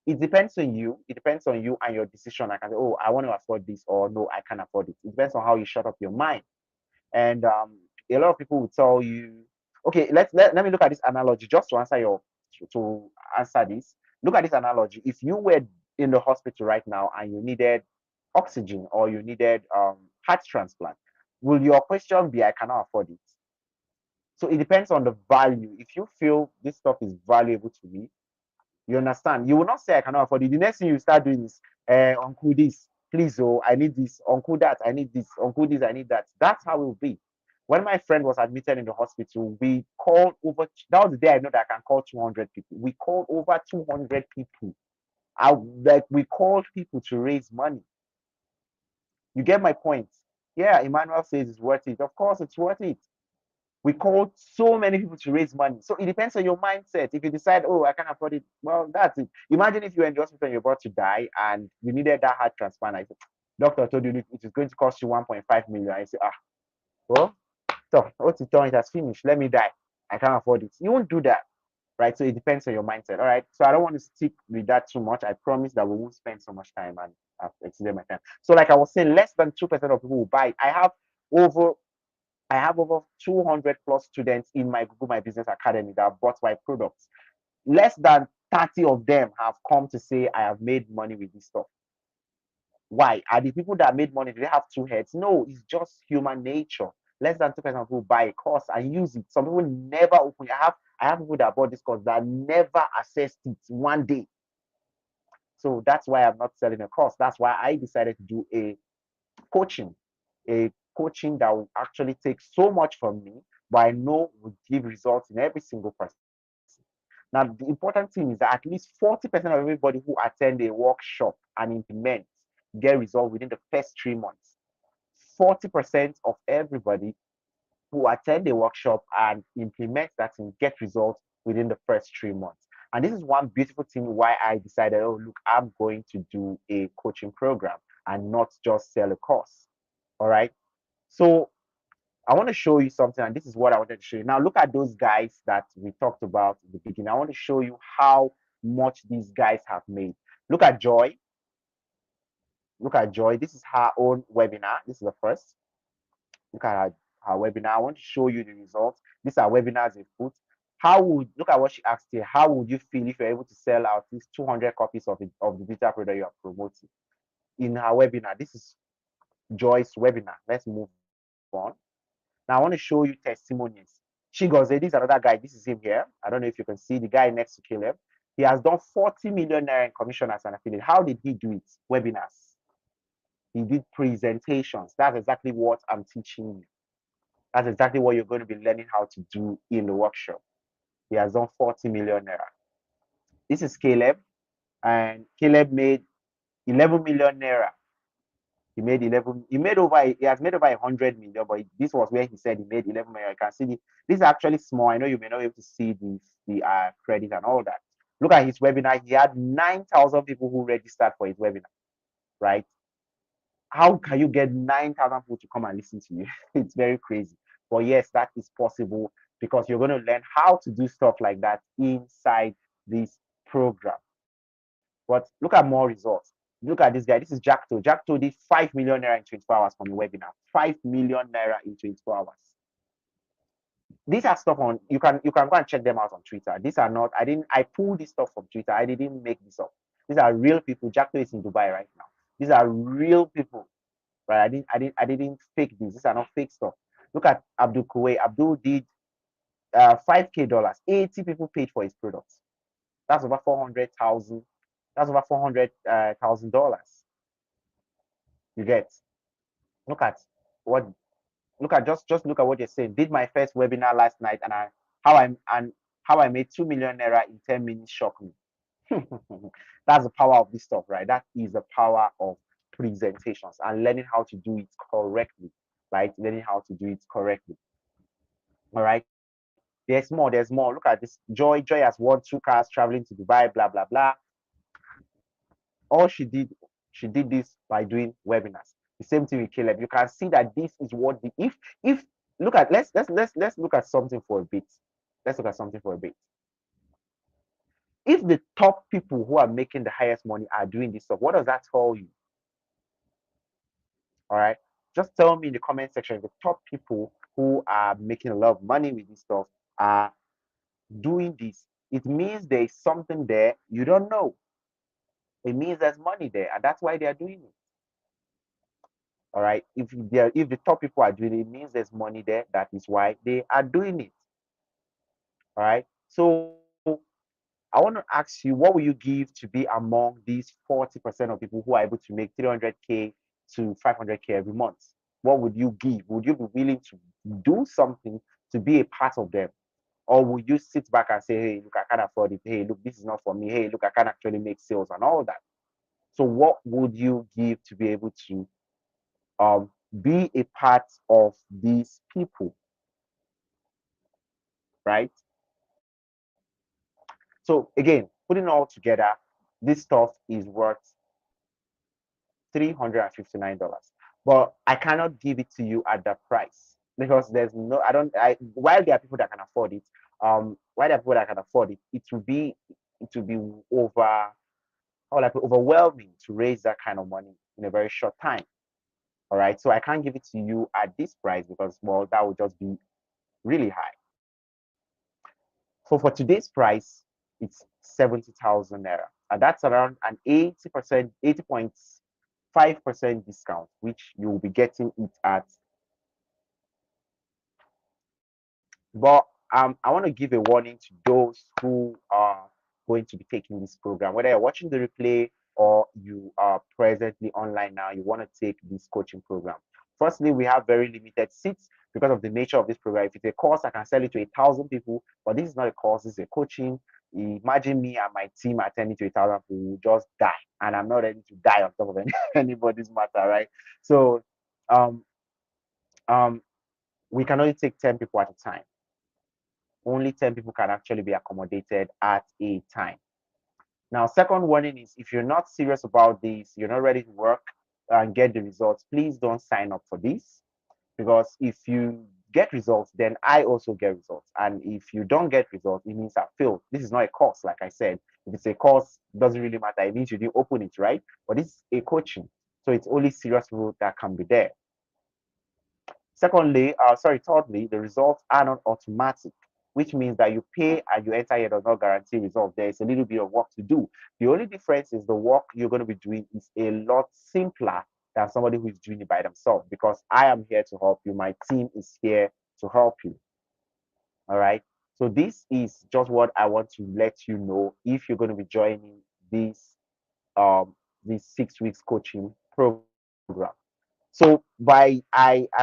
it depends on you. It depends on you and your decision. I can say, oh, I want to afford this, or no, I can't afford it. It depends on how you shut up your mind. And a lot of people will tell you, okay, let me look at this analogy just to answer to answer this. Look at this analogy. If you were in the hospital right now and you needed oxygen or you needed heart transplant, will your question be, I cannot afford it? So it depends on the value. If you feel this stuff is valuable to me, you understand? You will not say I cannot afford it. The next thing you start doing is, uncle this, please, oh, I need this, uncle that, I need this, uncle this, I need that. That's how it will be. When my friend was admitted in the hospital, we called over, that was the day I know that I can call 200 people. We called over 200 people. We called people to raise money. You get my point? Yeah, Emmanuel says it's worth it. Of course, it's worth it. We called so many people to raise money. So it depends on your mindset. If you decide, oh, I can't afford it, well, that's it. Imagine if you're in the hospital and you're about to die and you needed that heart transplant. I said, doctor told you it is going to cost you 1.5 million. I say, well, so what's it done? It has finished. Let me die. I can't afford it. You won't do that, right? So it depends on your mindset. All right. So I don't want to stick with that too much. I promise that we won't spend so much time and I've exceeded my time. So, like I was saying, less than 2% of people will buy it. Over I have over 200 plus students in my Google My Business Academy that have bought my products. Less than 30 of them have come to say, I have made money with this stuff. Why? Are the people that made money, do they have two heads? No, it's just human nature. Less than 2% of people buy a course and use it. Some people never open it. I have people that bought this course that never accessed it one day. So that's why I'm not selling a course. That's why I decided to do coaching, a coaching that will actually take so much from me, but I know will give results in every single person. Now, the important thing is that at least 40% of everybody who attend a workshop and implement get results within the first 3 months. 40% of everybody who attend a workshop and implement that and get results within the first 3 months. And this is one beautiful thing why I decided, oh, look, I'm going to do a coaching program and not just sell a course. All right. So I want to show you something, and this is what I wanted to show you. Now, look at those guys that we talked about in the beginning. I want to show you how much these guys have made. Look at Joy. Look at Joy. This is her own webinar. This is the first. Look at her webinar. I want to show you the results. These are webinars they put. How would look at what she asked here? How would you feel if you're able to sell at least 200 copies of the digital product you are promoting in her webinar? This is Joy's webinar. Let's move on. Now I want to show you testimonials. Chigoze, this is another guy. This is him here. I don't know if you can see the guy next to Caleb. He has done 40 million naira in commission as an affiliate. How did he do it? Webinars. He did presentations. That's exactly what I'm teaching you. That's exactly what you're going to be learning how to do in the workshop. He has done 40 million naira. This is Caleb, and Caleb made 11 million naira. He made 11. He made over. He has made over 100 million, but this was where he said he made 11 million. You can see this is actually small. I know you may not be able to see the credit and all that. Look at his webinar. He had 9,000 people who registered for his webinar. Right? How can you get 9,000 people to come and listen to you? It's very crazy. But yes, that is possible because you're going to learn how to do stuff like that inside this program. But look at more results. Look at this guy. This is Jackto. Jackto did 5 million naira in 24 hours from the webinar. 5 million naira in 24 hours. These are stuff on you can go and check them out on Twitter. These are not I pulled this stuff from Twitter. I didn't make this up. These are real people. Jackto is in Dubai right now. These are real people. Right? I didn't fake this. These are not fake stuff. Look at Abdul Kuwait. Abdul did $5K. 80 people paid for his products. That's over 400,000. That's over $400,000. You get. Look at what. Look at just look at what you're saying. Did my first webinar last night, and how I made 2 million naira in 10 minutes shocked me. That's the power of this stuff, right? That is the power of presentations and learning how to do it correctly, right? Learning how to do it correctly. All right. There's more. There's more. Look at this. Joy has won 2 cars traveling to Dubai. Blah blah blah. All she did this by doing webinars. The same thing with Caleb. You can see that this is what the if look at let's look at something for a bit. Let's look at something for a bit. If the top people who are making the highest money are doing this stuff, what does that tell you? All right. Just tell me in the comment section if the top people who are making a lot of money with this stuff are doing this. It means there is something there you don't know. It means there's money there, and that's why they are doing it. All right. If the top people are doing it, it means there's money there. That is why they are doing it. All right. So I want to ask you, what will you give to be among these 40% of people who are able to make 300K to 500K every month? What would you give? Would you be willing to do something to be a part of them? Or would you sit back and say, hey, look, I can't afford it. Hey, look, this is not for me. Hey, look, I can't actually make sales and all that. So what would you give to be able to be a part of these people, right? So again, putting it all together, this stuff is worth $359. But I cannot give it to you at that price because there's no I don't I while there are people that can afford it, while there are people that can afford it, it will be over like overwhelming to raise that kind of money in a very short time. All right. So I can't give it to you at this price because well, that would just be really high. So for today's price, it's 70,000 naira. And that's around an 80%, 80.5% discount, which you will be getting it at. But I want to give a warning to those who are going to be taking this program. Whether you're watching the replay or you are presently online now, you want to take this coaching program. Firstly, we have very limited seats because of the nature of this program. If it's a course, I can sell it to 1,000 people, but this is not a course, this is a coaching. Imagine me and my team attending to 1,000 people, will just die, and I'm not ready to die on top of anybody's matter, right? So, um, um, we can only take 10 people at a time. Only 10 people can actually be accommodated at a time. Now, second warning is if you're not serious about this, you're not ready to work and get the results, please don't sign up for this, because if you get results, then I also get results. And if you don't get results, it means I failed. This is not a course, like I said. If it's a course, it doesn't really matter. It means you didn't open it, right? But this is a coaching. So it's only serious people that can be there. Thirdly, the results are not automatic, which means that you pay and you enter here does not guarantee results. There is a little bit of work to do. The only difference is the work you're going to be doing is a lot simpler than somebody who is doing it by themselves, because I am here to help you. My team is here to help you. All right. So this is just what I want to let you know if you're going to be joining um this 6 weeks coaching program. So I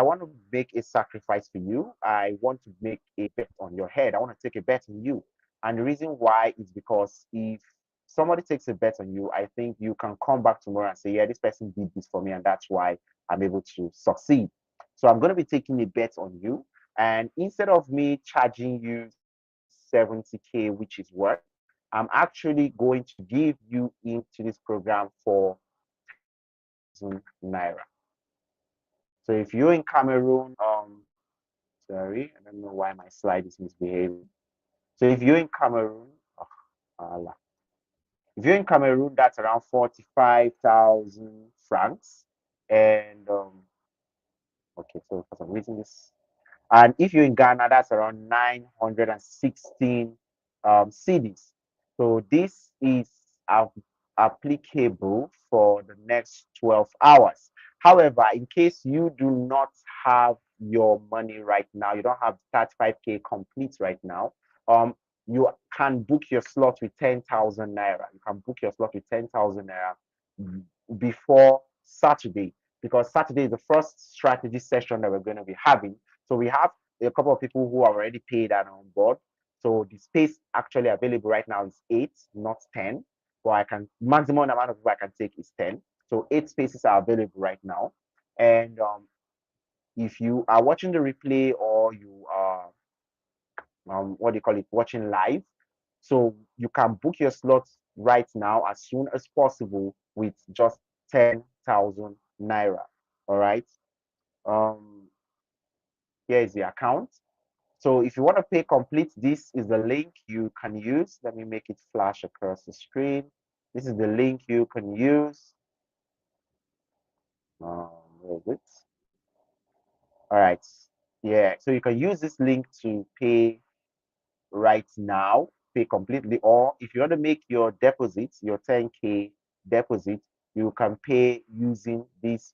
want to make a sacrifice for you. I want to make a bet on your head. I want to take a bet on you. And the reason why is because if somebody takes a bet on you, I think you can come back tomorrow and say, yeah, this person did this for me, and that's why I'm able to succeed. So I'm going to be taking a bet on you. And instead of me charging you 70K, which is what, I'm actually going to give you into this program for 10,000 naira. So if you're in Cameroon, sorry, I don't know why my slide is misbehaving. So if you're in Cameroon, Allah. If you're in Cameroon, that's around 45,000 francs. And okay, so for some reason this, and if you're in Ghana, that's around 916 cedis. So this is applicable for the next 12 hours. However, in case you do not have your money right now, you don't have 35K complete right now, you can book your slot with 10,000 naira. You can book your slot with 10,000 naira before Saturday, because Saturday is the first strategy session that we're going to be having. So we have a couple of people who are already paid and on board. So the space actually available right now is 8, not 10. But I can, maximum amount of people I can take is 10. So 8 spaces are available right now. And if you are watching the replay, or you are what do you call it, watching live, so you can book your slots right now as soon as possible with just 10,000 naira. All right. Um, here is the account. So if you want to pay complete, this is the link you can use. Let me make it flash across the screen. This is the link you can use. Where is it? All right. Yeah. So you can use this link to pay right now, pay completely. Or if you want to make your deposits, your 10K deposit, you can pay using this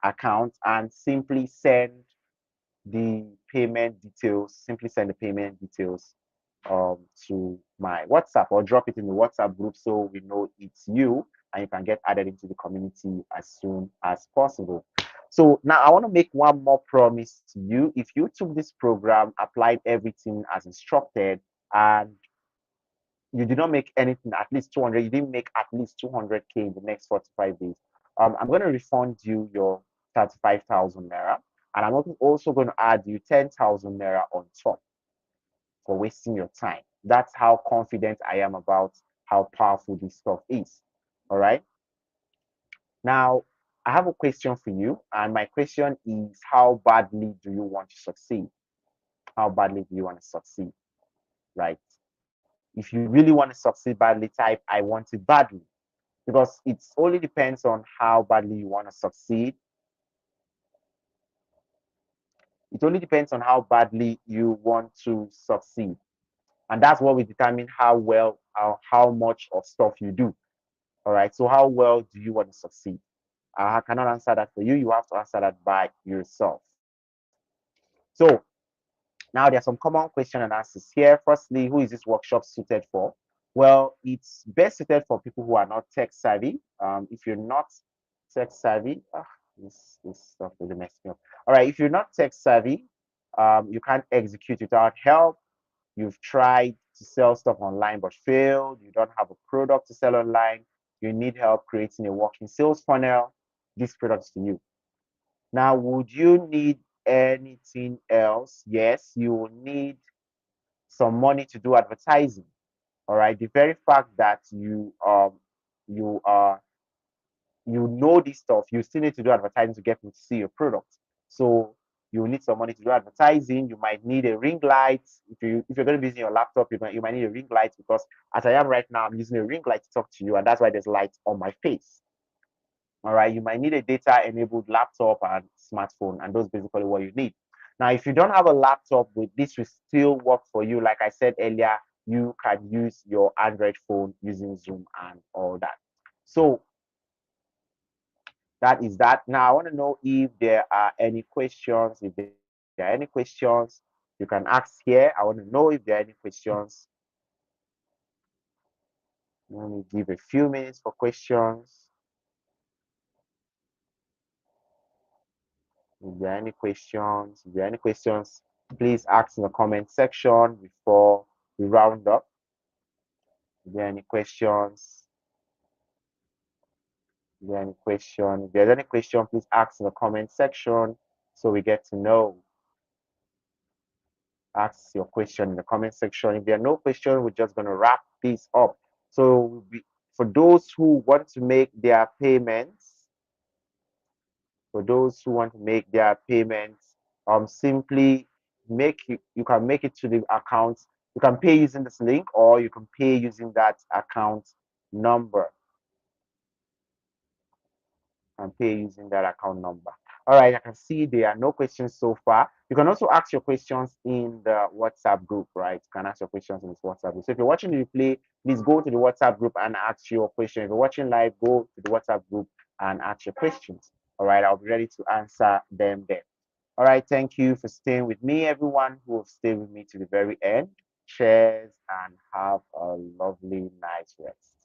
account and simply send the payment details, simply send the payment details to my WhatsApp, or drop it in the WhatsApp group so we know it's you, and you can get added into the community as soon as possible. So now I want to make one more promise to you. If you took this program, applied everything as instructed, and you did not make anything, at least 200, you didn't make at least 200K in the next 45 days, I'm going to refund you your 35,000 naira. And I'm also going to add you 10,000 naira on top for wasting your time. That's how confident I am about how powerful this stuff is. All right. Now, I have a question for you. And my question is, how badly do you want to succeed? How badly do you want to succeed? Right. If you really want to succeed badly, type I want it badly, because it only depends on how badly you want to succeed. It only depends on how badly you want to succeed. And that's what will determine how well, how much of stuff you do. All right. So how well do you want to succeed? I cannot answer that for you. You have to answer that by yourself. So now there are some common question and answers here. Firstly, who is this workshop suited for? Well, it's best suited for people who are not tech savvy. If you're not tech savvy, this stuff really messed me up. All right, if you're not tech savvy, you can't execute without help. You've tried to sell stuff online but failed. You don't have a product to sell online. You need help creating a working sales funnel. This product is to you. Now, would you need anything else? Yes, you will need some money to do advertising. All right. The very fact that you are you know this stuff, you still need to do advertising to get me to see your product. So you need some money to do advertising. You might need a ring light. If you're going to be using your laptop, you might need a ring light because as I am right now, I'm using a ring light to talk to you, and that's why there's light on my face. All right, you might need a data enabled laptop and smartphone, and those basically what you need. Now, if you don't have a laptop, with this will still work for you. Like I said earlier, you can use your Android phone using Zoom and all that. So that is that. Now, I want to know if there are any questions. If there are any questions, you can ask here. I want to know if there are any questions. Let me give a few minutes for questions. If there are any questions, please ask in the comment section before we round up. If there are any questions, if there's any question, please ask in the comment section so we get to know. Ask your question in the comment section. If there are no questions, we're just going to wrap this up. So for those who want to make their payments, simply you can make it to the account. You can pay using this link or you can pay using that account number. All right, I can see there are no questions so far. You can also ask your questions in the WhatsApp group, right? You can ask your questions in this WhatsApp group. So if you're watching the replay, please go to the WhatsApp group and ask your question. If you're watching live, go to the WhatsApp group and ask your questions. All right, I'll be ready to answer them then. All right, thank you for staying with me, everyone who will stay with me to the very end. Cheers and have a lovely night rest.